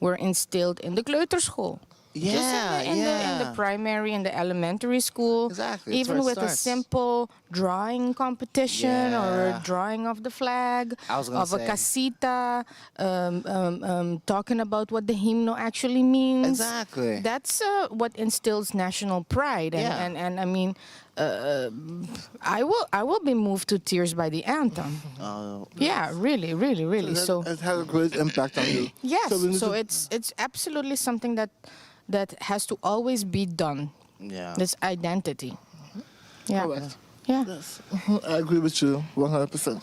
[SPEAKER 1] were instilled in the kleuterschool.
[SPEAKER 2] Yeah,
[SPEAKER 1] Just in the primary and the elementary school.
[SPEAKER 2] Exactly, it's
[SPEAKER 1] Even
[SPEAKER 2] where it
[SPEAKER 1] with a
[SPEAKER 2] starts.
[SPEAKER 1] simple drawing competition or
[SPEAKER 2] Yeah.
[SPEAKER 1] a drawing of the flag,
[SPEAKER 2] I was gonna
[SPEAKER 1] of a
[SPEAKER 2] say.
[SPEAKER 1] casita, talking about what the hymno actually means.
[SPEAKER 2] Exactly.
[SPEAKER 1] That's what instills national pride. And I mean, I will be moved to tears by the anthem. Yeah, really. So
[SPEAKER 4] It had a great impact on you.
[SPEAKER 1] yes,
[SPEAKER 4] we need
[SPEAKER 1] so
[SPEAKER 4] to-
[SPEAKER 1] it's absolutely something that has to always be done.
[SPEAKER 2] Yeah.
[SPEAKER 1] This identity. Yeah.
[SPEAKER 4] Correct.
[SPEAKER 1] Yeah.
[SPEAKER 4] Yes, I agree with you 100%.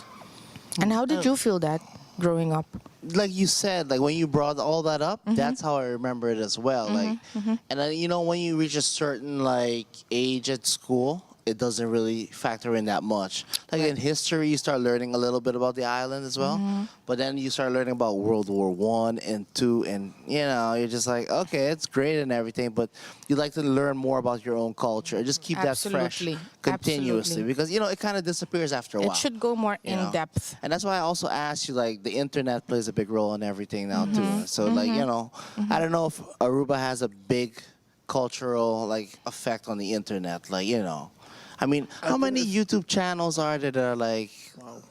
[SPEAKER 1] And how did you feel that? growing up.
[SPEAKER 2] Like you said, like when you brought all that up, that's how I remember it as well. Like, and then, you know, when you reach a certain like age at school, it doesn't really factor in that much. Like in history, you start learning a little bit about the island as well, but then you start learning about World War I and II, and you know, you're just like, okay, it's great and everything, but you like to learn more about your own culture. Just keep that fresh
[SPEAKER 1] Absolutely.
[SPEAKER 2] continuously,
[SPEAKER 1] Absolutely.
[SPEAKER 2] because you know it kind of disappears after a while.
[SPEAKER 1] It should go more
[SPEAKER 2] you
[SPEAKER 1] in
[SPEAKER 2] know?
[SPEAKER 1] depth.
[SPEAKER 2] And that's why I also asked you, like, the internet plays a big role in everything now, too. So, like, you know, I don't know if Aruba has a big cultural, like, effect on the internet. Like, you know, I mean, how many YouTube channels are there that are, like,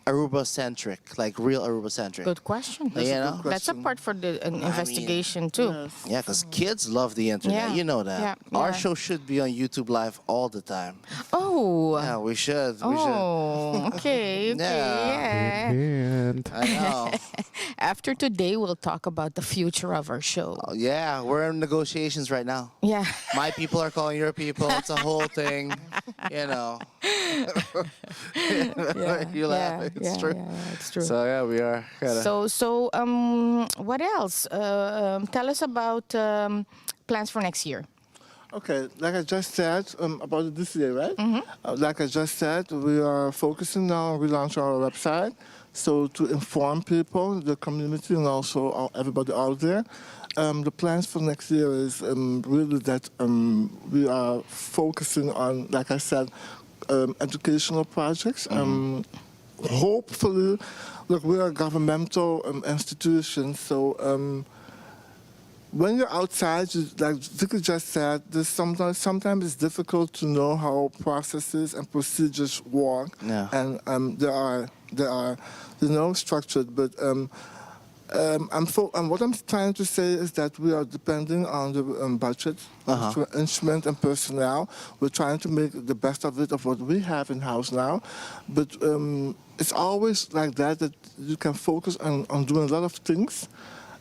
[SPEAKER 2] Aruba-centric, like, real Aruba-centric?
[SPEAKER 1] Good question.
[SPEAKER 2] You know?
[SPEAKER 1] That's a part for the investigation too.
[SPEAKER 4] Yes.
[SPEAKER 2] Yeah, because kids love the internet.
[SPEAKER 1] Yeah.
[SPEAKER 2] You know that.
[SPEAKER 1] Yeah,
[SPEAKER 2] Our
[SPEAKER 1] yeah.
[SPEAKER 2] show should be on YouTube Live all the time.
[SPEAKER 1] Oh.
[SPEAKER 2] Yeah, we should. We should.
[SPEAKER 1] Oh, okay,
[SPEAKER 2] Yeah.
[SPEAKER 1] yeah.
[SPEAKER 3] And
[SPEAKER 2] I know.
[SPEAKER 1] After today, we'll talk about the future of our show.
[SPEAKER 2] Yeah, we're in negotiations right now.
[SPEAKER 1] Yeah.
[SPEAKER 2] My people are calling your people. It's a whole thing, you know. You laugh. It's true.
[SPEAKER 1] Yeah, it's true.
[SPEAKER 2] So yeah, we are.
[SPEAKER 1] What else? Tell us about plans for next year.
[SPEAKER 4] Okay, like I just said about this year, right? Like I just said, we are focusing now on relaunching our website, so to inform people, the community, and also everybody out there. The plans for next year is really that we are focusing on, like I said, educational projects. Hopefully, look, we are a governmental institution, so. When you're outside, like Vicky just said, there's sometimes it's difficult to know how processes and procedures work,
[SPEAKER 2] Yeah.
[SPEAKER 4] and they are you know, structured. But what I'm trying to say is that we are depending on the budget, instrument, and personnel. We're trying to make the best of it, of what we have in house now, but it's always like that you can focus on doing a lot of things.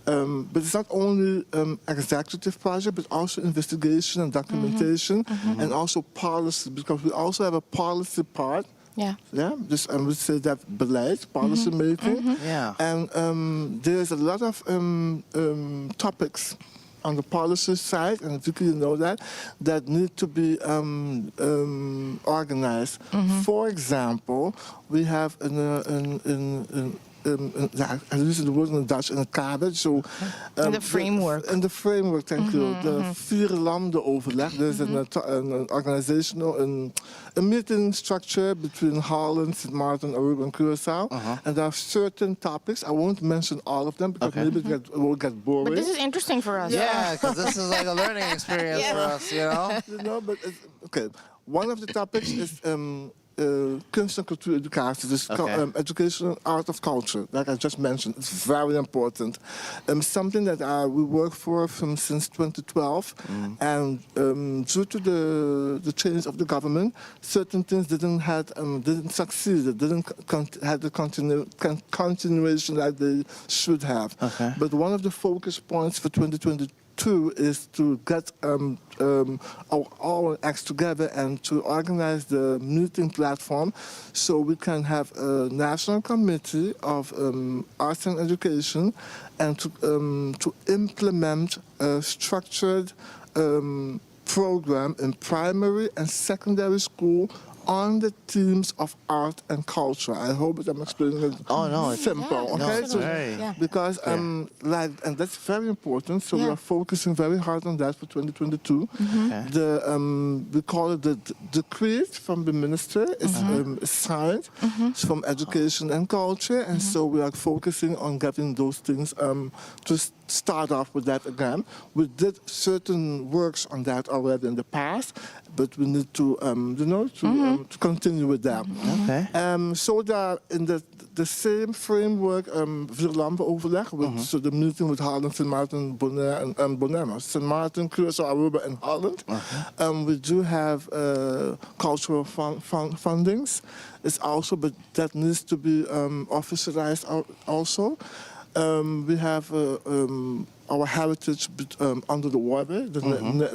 [SPEAKER 4] But it's not only executive project, but also investigation and documentation, and also policy, because we also have a policy part.
[SPEAKER 1] Yeah.
[SPEAKER 4] Yeah, just I would say that beleid, policy making.
[SPEAKER 2] Yeah.
[SPEAKER 4] And there's a lot of topics on the policy side, and Vicky, you know that need to be organized. For example, we have I use the word in Dutch, in het kader. So,
[SPEAKER 1] In the framework.
[SPEAKER 4] In the framework, thank you. The vier landen overleg. There's an organizational, a meeting structure between Holland, St. Martin, Aruba, and Curaçao. And there are certain topics. I won't mention all of them because maybe it will get boring.
[SPEAKER 1] But this is interesting for us.
[SPEAKER 2] Yeah, because this is like a learning experience for us, you know?
[SPEAKER 4] You know, but okay. One of the topics is kunst en cultuureducatie, dus education and art of culture, like I just mentioned. It's very important. Something that we work for since 2012, and due to the change of the government, certain things didn't succeed. It didn't have the continuation that they should have.
[SPEAKER 2] Okay.
[SPEAKER 4] But one of the focus points for 2022 is to get our acts together and to organize the meeting platform so we can have a national committee of arts and education and to implement a structured program in primary and secondary school on the themes of art and culture. I hope that I'm explaining it simple.
[SPEAKER 1] Yeah,
[SPEAKER 4] okay,
[SPEAKER 2] no,
[SPEAKER 4] so,
[SPEAKER 2] very-
[SPEAKER 1] Yeah.
[SPEAKER 4] because and that's very important. So we are focusing very hard on that for 2022. We call it the decree from the minister is signed from education and culture, and so we are focusing on getting those things to start off with that again. We did certain works on that already in the past, but we need to to continue with that.
[SPEAKER 2] Okay.
[SPEAKER 4] So that in the same framework, Vierlanden-overleg, so the meeting with Holland, St. Martin, Bonaire, and Bonaire, St. Martin, Curaçao, Aruba, and Holland. We do have cultural fundings. It's also, but that needs to be officialized also. We have our heritage under the water, the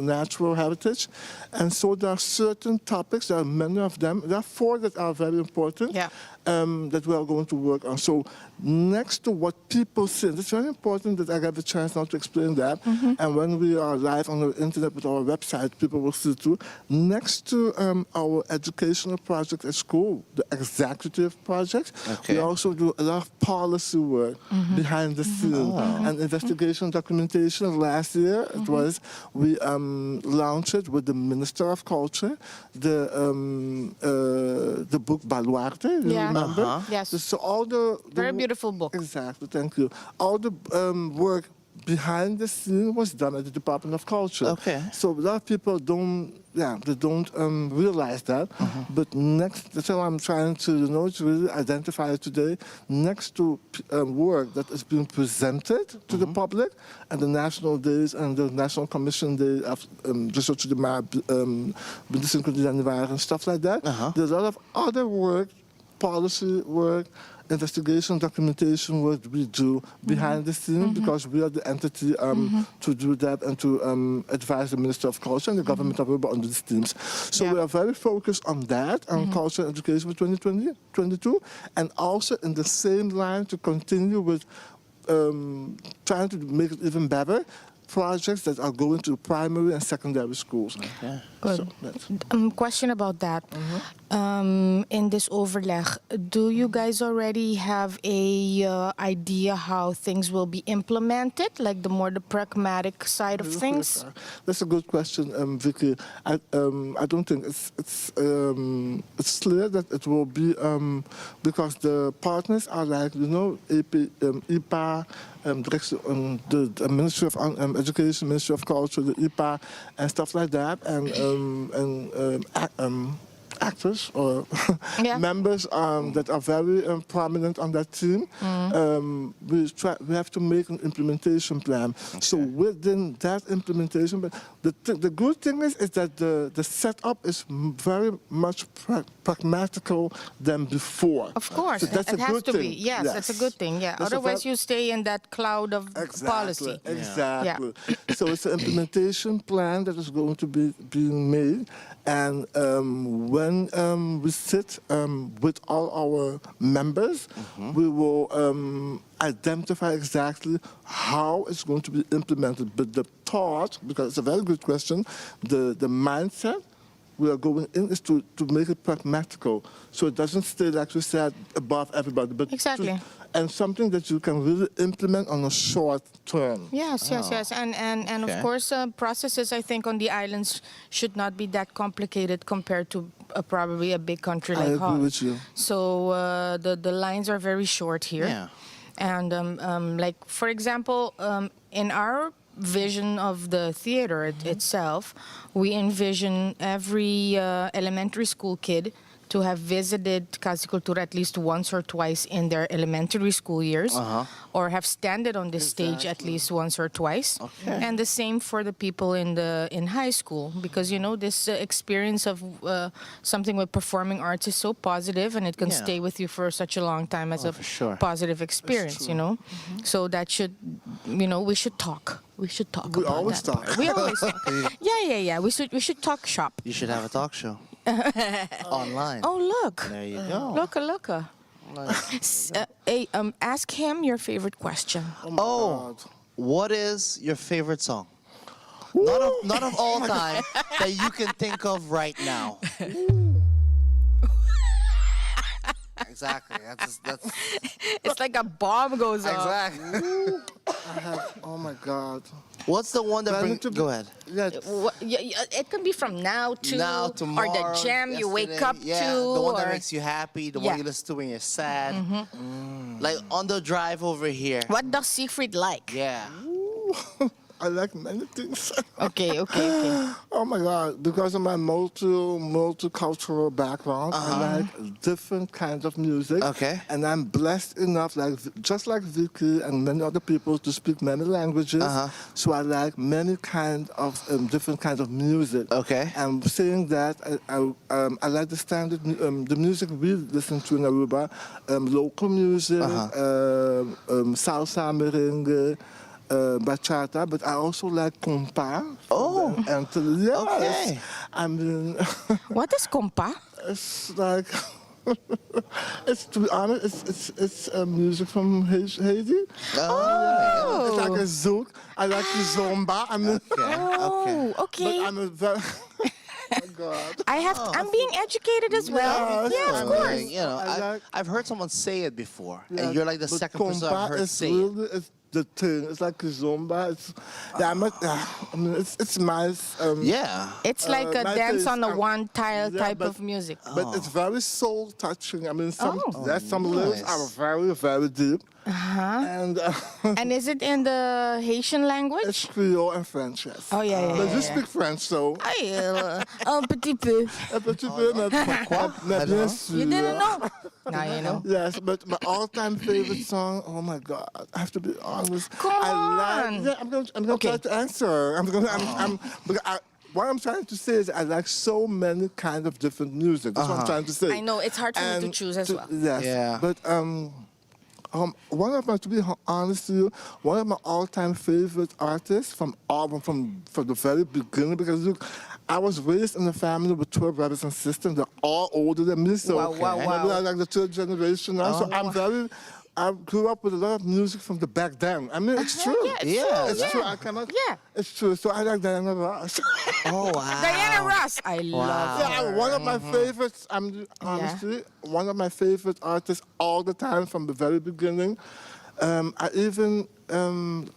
[SPEAKER 4] natural heritage. And so there are certain topics, there are many of them. There are 4 that are very important that we are going to work on. So next to what people say, it's very important that I get the chance now to explain that. And when we are live on the internet with our website, people will see too. Next to our educational project at school, the executive project, we also do a lot of policy work behind the scenes and investigation documentation. Last year, it was we launched it with the Minister of Culture, the book Baluarte. You remember?
[SPEAKER 1] Yes.
[SPEAKER 4] So all the
[SPEAKER 1] Very beautiful book.
[SPEAKER 4] Exactly. Thank you. All the work behind the scene was done at the Department of Culture. So a lot of people don't realize that. But next, that's how I'm trying to, to really identify it today. Next to work that is being presented to the public and the national days and the National Commission Day of Research to the and stuff like that. There's a lot of other work, policy work, investigation, documentation work we do behind the scenes because we are the entity to do that and to advise the Minister of Culture and the government of Aruba on these themes. So we are very focused on that, on culture and education for 2022, and also in the same line to continue with trying to make it even better, projects that are going to primary and secondary schools.
[SPEAKER 1] Good. Question about that. In this overleg, do you guys already have a idea how things will be implemented, like the pragmatic side of things?
[SPEAKER 4] That's a good question, Vicky. I don't think it's clear that it will be because the partners are like IPA, the Ministry of Education, Ministry of Culture, the IPA, and stuff like that, and actors or members that are very prominent on that team. We have to make an implementation plan. So within that implementation, but the good thing is that the setup is very much pragmatical than before.
[SPEAKER 1] Of course,
[SPEAKER 4] so that's
[SPEAKER 1] it
[SPEAKER 4] a
[SPEAKER 1] has
[SPEAKER 4] good
[SPEAKER 1] to
[SPEAKER 4] thing.
[SPEAKER 1] be. Yes, that's a good thing. Yeah.
[SPEAKER 4] That's
[SPEAKER 1] Otherwise, you stay in that cloud of policy.
[SPEAKER 4] Exactly. So it's an implementation plan that is going to be being made. And when we sit with all our members, we will identify exactly how it's going to be implemented. But the thought, because it's a very good question, the mindset we are going in is to make it pragmatical. So it doesn't stay, like you said, above everybody. But and something that you can really implement on a short term.
[SPEAKER 1] Yes. And of course, processes, I think, on the islands should not be that complicated compared to probably a big country like Holland.
[SPEAKER 4] I agree with you.
[SPEAKER 1] So the lines are very short here.
[SPEAKER 2] Yeah.
[SPEAKER 1] And like, for example, in our vision of the theater itself, we envision every elementary school kid to have visited Casa Cultura at least once or twice in their elementary school years, or have standed on this stage at least once or twice. And the same for the people in high school, because this experience of something with performing arts is so positive, and it can stay with you for such a long time as a positive experience. So that should, we should talk. We should talk.
[SPEAKER 4] We
[SPEAKER 1] about
[SPEAKER 4] always
[SPEAKER 1] that
[SPEAKER 4] talk.
[SPEAKER 1] part. We always talk. Yeah. We should talk shop.
[SPEAKER 2] You should have a talk show. Online.
[SPEAKER 1] Oh, look.
[SPEAKER 2] There you go.
[SPEAKER 1] Look. Ask him your favorite question.
[SPEAKER 2] Oh, what is your favorite song? Not of all time that you can think of right now. Exactly. That's
[SPEAKER 1] It's like a bomb goes off.
[SPEAKER 2] exactly.
[SPEAKER 4] Oh my God.
[SPEAKER 2] What's the one that brings? Go ahead.
[SPEAKER 4] Yeah.
[SPEAKER 1] It can be from now to
[SPEAKER 2] tomorrow,
[SPEAKER 1] or the jam you wake up
[SPEAKER 2] yeah,
[SPEAKER 1] to,
[SPEAKER 2] the one that
[SPEAKER 1] or
[SPEAKER 2] makes you happy, the one you listen to when you're sad. Like on the drive over here.
[SPEAKER 1] what does Siegfried like?
[SPEAKER 2] Yeah.
[SPEAKER 4] I like many things.
[SPEAKER 1] Okay.
[SPEAKER 4] Oh my God! Because of my multicultural background, I like different kinds of music.
[SPEAKER 2] Okay.
[SPEAKER 4] And I'm blessed enough, just like Vicky and many other people, to speak many languages. So I like many kind of different kinds of music.
[SPEAKER 2] Okay.
[SPEAKER 4] And saying that, I like the standard, the music we listen to in Aruba, local music, salsa, merengue. bachata, but I also like compa.
[SPEAKER 2] Oh,
[SPEAKER 4] And yes,
[SPEAKER 2] okay.
[SPEAKER 4] I mean,
[SPEAKER 1] What is compa?
[SPEAKER 4] it's like. It's, to be honest, it's music from Haiti.
[SPEAKER 2] Oh,
[SPEAKER 4] It's like a zouk. I like the zomba. I mean,
[SPEAKER 2] okay.
[SPEAKER 1] Oh,
[SPEAKER 4] but
[SPEAKER 1] okay.
[SPEAKER 4] I'm a very. Oh God.
[SPEAKER 1] I have. I'm being educated as well.
[SPEAKER 4] Yes,
[SPEAKER 1] Yeah,
[SPEAKER 4] I
[SPEAKER 1] of
[SPEAKER 4] mean,
[SPEAKER 1] course.
[SPEAKER 2] You know,
[SPEAKER 4] I like-
[SPEAKER 2] I've heard someone say it before,
[SPEAKER 4] Yeah,
[SPEAKER 2] and you're like the
[SPEAKER 4] but
[SPEAKER 2] second person I've
[SPEAKER 4] compa
[SPEAKER 2] heard
[SPEAKER 4] is
[SPEAKER 2] say it.
[SPEAKER 4] really, it's the thing. It's like a zomba. It's, yeah, I mean, it's nice.
[SPEAKER 2] Yeah.
[SPEAKER 1] It's like a
[SPEAKER 4] my
[SPEAKER 1] dance
[SPEAKER 4] taste,
[SPEAKER 1] on a one tile
[SPEAKER 4] yeah,
[SPEAKER 1] type
[SPEAKER 4] but-
[SPEAKER 1] of music.
[SPEAKER 4] But it's very soul touching. I mean, some lyrics
[SPEAKER 2] nice.
[SPEAKER 4] are very, very deep. And
[SPEAKER 1] And is it in the Haitian
[SPEAKER 4] it's
[SPEAKER 1] language?
[SPEAKER 4] Creole and French, yes.
[SPEAKER 1] Oh yeah, yeah,
[SPEAKER 4] But
[SPEAKER 1] yeah.
[SPEAKER 4] you
[SPEAKER 1] yeah.
[SPEAKER 4] speak French, so.
[SPEAKER 1] Ay, un petit peu.
[SPEAKER 4] Un petit peu, mais bien sûr.
[SPEAKER 1] You didn't know? Now you know.
[SPEAKER 4] Yes, but my all-time favorite song. Oh my God, I have to be honest.
[SPEAKER 1] Come on.
[SPEAKER 4] Yeah, I'm gonna
[SPEAKER 1] Okay.
[SPEAKER 4] try to answer. Because what I'm trying to say is I like so many kind of different music. That's what I'm trying to say.
[SPEAKER 1] I know, it's hard for me to choose as well.
[SPEAKER 4] Yes,
[SPEAKER 2] Yeah.
[SPEAKER 4] but one of my, to be honest to you, one of my all-time favorite artists from the very beginning, because look, I was raised in a family with 12 brothers and sisters. They're all older than me, so
[SPEAKER 1] Wow, wow,
[SPEAKER 4] I'm
[SPEAKER 1] wow.
[SPEAKER 4] like the third generation now. So I grew up with a lot of music from the back then. I mean, it's true.
[SPEAKER 1] Yeah, it's
[SPEAKER 2] Yeah,
[SPEAKER 1] true.
[SPEAKER 4] It's
[SPEAKER 1] yeah.
[SPEAKER 4] true. I cannot.
[SPEAKER 1] Yeah.
[SPEAKER 4] It's true. So I like Diana Ross.
[SPEAKER 2] Oh wow.
[SPEAKER 1] Diana Ross. I love
[SPEAKER 4] Yeah,
[SPEAKER 1] her.
[SPEAKER 4] one of my favorites. Honestly, one of my favorite artists all the time from the very beginning. I even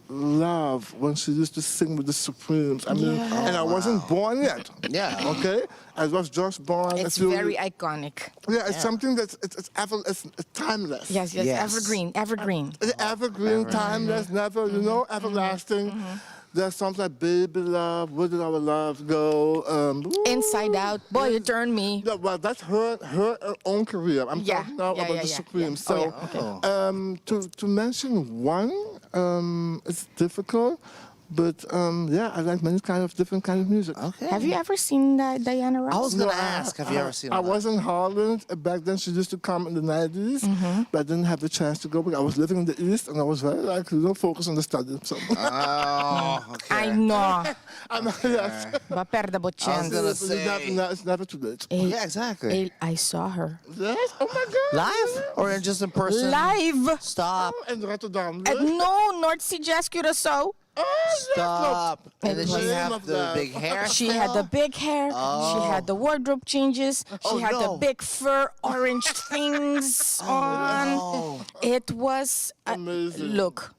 [SPEAKER 4] love when she used to sing with the Supremes. I mean,
[SPEAKER 1] Yeah.
[SPEAKER 4] and I wasn't born yet.
[SPEAKER 2] Yeah.
[SPEAKER 4] Okay, I was just born.
[SPEAKER 1] It's
[SPEAKER 4] a few-
[SPEAKER 1] very iconic.
[SPEAKER 4] Yeah, it's something that's it's timeless.
[SPEAKER 1] Yes, yes,
[SPEAKER 2] Yes.
[SPEAKER 1] evergreen, evergreen.
[SPEAKER 4] It's evergreen, timeless, never, everlasting. There's songs like Baby Love, Where Did Our Love Go?
[SPEAKER 1] Inside Out. Boy, you turned me.
[SPEAKER 4] Yeah, well, that's her own career. I'm
[SPEAKER 1] Yeah,
[SPEAKER 4] talking now
[SPEAKER 1] yeah,
[SPEAKER 4] about
[SPEAKER 1] yeah,
[SPEAKER 4] the
[SPEAKER 1] yeah,
[SPEAKER 4] Supremes.
[SPEAKER 1] yeah.
[SPEAKER 4] So,
[SPEAKER 1] Oh, yeah,
[SPEAKER 4] to mention one, it's difficult, but I like many different kind of music.
[SPEAKER 2] Okay.
[SPEAKER 1] Have you ever seen Diana Ross?
[SPEAKER 2] I was gonna ask, have you ever seen
[SPEAKER 4] I
[SPEAKER 2] that?
[SPEAKER 4] was in Holland back then. She used to come in the 90s, but I didn't have the chance to go because I was living in the East and I was very focused on the study. So
[SPEAKER 2] Oh, okay.
[SPEAKER 1] I know.
[SPEAKER 4] yes,
[SPEAKER 1] Va perda
[SPEAKER 2] I was
[SPEAKER 1] chance.
[SPEAKER 2] gonna
[SPEAKER 4] it's,
[SPEAKER 2] say.
[SPEAKER 4] it's never too late.
[SPEAKER 2] Yeah, exactly.
[SPEAKER 1] I saw her.
[SPEAKER 4] Yes, oh my God.
[SPEAKER 2] Live or just in person?
[SPEAKER 1] Live.
[SPEAKER 2] Stop.
[SPEAKER 4] In Rotterdam.
[SPEAKER 1] At no, North Sea Jazz Curaçao.
[SPEAKER 2] Stop. And then
[SPEAKER 1] It
[SPEAKER 2] she
[SPEAKER 1] was-
[SPEAKER 2] have the big hair.
[SPEAKER 1] She had the big hair. She had the wardrobe changes. She had the
[SPEAKER 2] no.
[SPEAKER 1] big fur orange things on.
[SPEAKER 2] no.
[SPEAKER 1] It was
[SPEAKER 4] Amazing.
[SPEAKER 1] Look,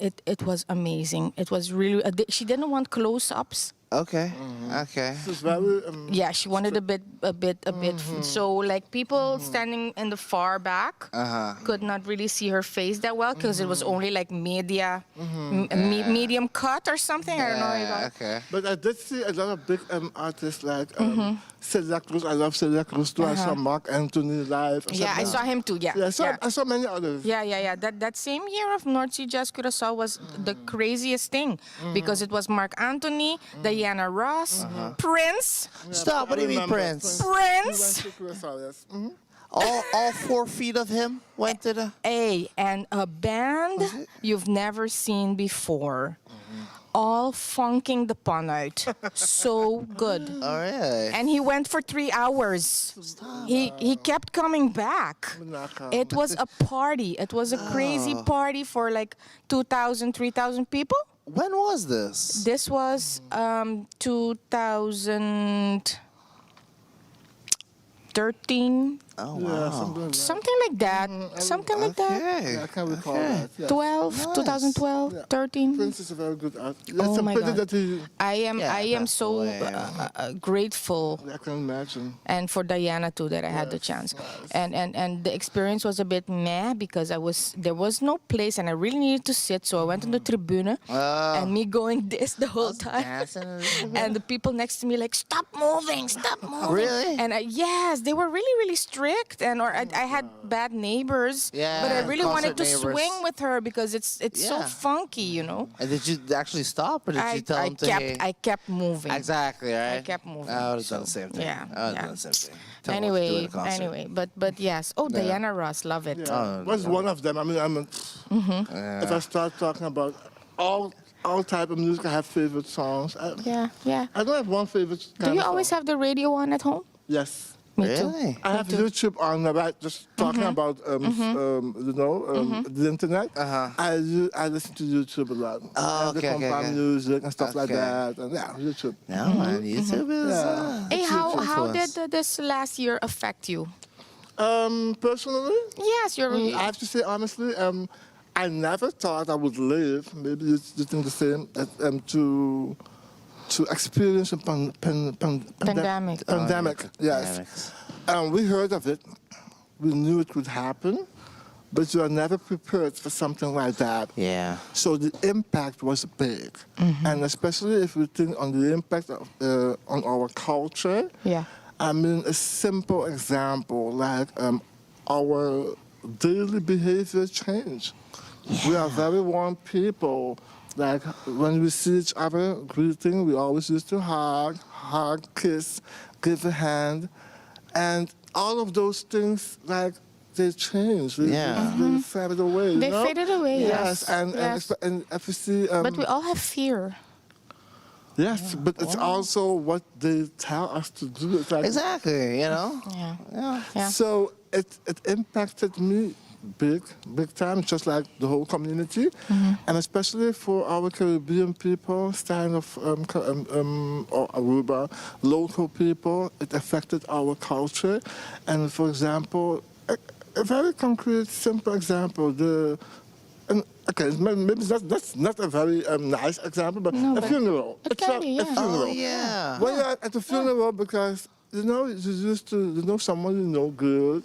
[SPEAKER 1] it was amazing. It was really. She didn't want close-ups.
[SPEAKER 2] Okay. Okay.
[SPEAKER 4] It's very.
[SPEAKER 1] Yeah, she wanted a bit. So like people standing in the far back could not really see her face that well because it was only like medium cut or something. I don't know.
[SPEAKER 2] Yeah, okay.
[SPEAKER 4] But I did see a lot of big artists like Celia Cruz. I love Celia Cruz too. I saw Mark Anthony live.
[SPEAKER 1] Yeah, I saw him too. Yeah.
[SPEAKER 4] Yeah, I saw many others.
[SPEAKER 1] Yeah. That same year of North Sea Jazz Curaçao was the craziest thing because it was Mark Anthony, Diana Ross, Prince,
[SPEAKER 2] Stop. What do you mean, Prince?
[SPEAKER 1] Prince,
[SPEAKER 4] Yes.
[SPEAKER 2] All 4 feet of him went to the.
[SPEAKER 1] and a band you've never seen before. All funking the pun out. So good.
[SPEAKER 2] Oh, really?
[SPEAKER 1] And he went for 3 hours. He kept coming back. It was a party. It was a crazy party for like 2,000, 3,000 people.
[SPEAKER 2] When was this?
[SPEAKER 1] This was 2013,
[SPEAKER 2] Oh,
[SPEAKER 4] Yeah,
[SPEAKER 2] wow.
[SPEAKER 4] something like that.
[SPEAKER 1] something like that.
[SPEAKER 2] Okay.
[SPEAKER 4] Yeah, I can recall that. Yeah.
[SPEAKER 1] 2012,
[SPEAKER 4] Yeah.
[SPEAKER 1] 13.
[SPEAKER 4] Prince is a very good artist. It's
[SPEAKER 1] Oh
[SPEAKER 4] a
[SPEAKER 1] my
[SPEAKER 4] pity
[SPEAKER 1] God.
[SPEAKER 4] that he.
[SPEAKER 1] I am
[SPEAKER 2] passed
[SPEAKER 1] so
[SPEAKER 2] away.
[SPEAKER 1] grateful,
[SPEAKER 4] I can imagine.
[SPEAKER 1] and for Diana too that I had the chance. And the experience was a bit meh because there was no place and I really needed to sit, so I went on the tribune and me going this the whole time. And the people next to me like, stop moving.
[SPEAKER 2] Really?
[SPEAKER 1] And yes, they were really strict, and I had bad neighbors.
[SPEAKER 2] Yeah,
[SPEAKER 1] But I really wanted to
[SPEAKER 2] concert neighbors.
[SPEAKER 1] swing with her because it's so
[SPEAKER 2] Yeah.
[SPEAKER 1] funky, you know.
[SPEAKER 2] And did you actually stop, or did you tell him to? Hey?
[SPEAKER 1] I kept moving.
[SPEAKER 2] Exactly, right?
[SPEAKER 1] I kept moving,
[SPEAKER 2] I would have done the
[SPEAKER 1] so,
[SPEAKER 2] same thing.
[SPEAKER 1] yeah,
[SPEAKER 2] I would have
[SPEAKER 1] yeah.
[SPEAKER 2] done the same thing. Tell him what to do in a concert.
[SPEAKER 1] Anyway, but yes. Oh, Diana Ross, love it.
[SPEAKER 4] Yeah. Was one of them. I mean, if I start talking about all type of music. I have favorite songs.
[SPEAKER 1] Yeah.
[SPEAKER 4] I don't have one favorite.
[SPEAKER 1] Do you always have the radio on at home?
[SPEAKER 4] Yes.
[SPEAKER 1] Me too.
[SPEAKER 2] Really?
[SPEAKER 4] I have YouTube on, right? Just talking about the internet. I listen to YouTube a lot.
[SPEAKER 2] Oh,
[SPEAKER 4] And
[SPEAKER 2] okay,
[SPEAKER 4] the
[SPEAKER 2] okay, okay.
[SPEAKER 4] music and stuff like
[SPEAKER 2] Okay.
[SPEAKER 4] that. And yeah, YouTube.
[SPEAKER 2] No, man, YouTube is.
[SPEAKER 1] Hey, how did
[SPEAKER 2] influence.
[SPEAKER 1] this last year affect you?
[SPEAKER 4] Personally,
[SPEAKER 1] Yes, you're.
[SPEAKER 4] I have to say honestly, I never thought I would live. Maybe you think the same. To experience a
[SPEAKER 1] Pandemic.
[SPEAKER 4] Pandemic, yes.
[SPEAKER 2] Pandemics.
[SPEAKER 4] We heard of it. We knew it would happen, but you are never prepared for something like that.
[SPEAKER 2] Yeah.
[SPEAKER 4] So the impact was big, and especially if we think on the impact of, on our culture.
[SPEAKER 1] Yeah.
[SPEAKER 4] I mean, a simple example like our daily behavior changed. We are very warm people. Like when we see each other greeting, we always used to hug, kiss, give a hand, and all of those things like they changed. They faded away.
[SPEAKER 1] They
[SPEAKER 4] you know?
[SPEAKER 1] faded away.
[SPEAKER 4] Yes, and if you see.
[SPEAKER 1] But we all have fear.
[SPEAKER 4] Yes, but it's also what they tell us to do. It's like,
[SPEAKER 2] Exactly.
[SPEAKER 1] Yeah.
[SPEAKER 4] So it impacted me big time, just like the whole community, and especially for our Caribbean people, kind of or Aruba, local people. It affected our culture, and for example, a very concrete, simple example. Okay, maybe that's not a very nice example, but a funeral.
[SPEAKER 1] It can be, yeah.
[SPEAKER 4] A funeral.
[SPEAKER 2] Oh, yeah.
[SPEAKER 4] When you're at a funeral, because you used to someone you know good,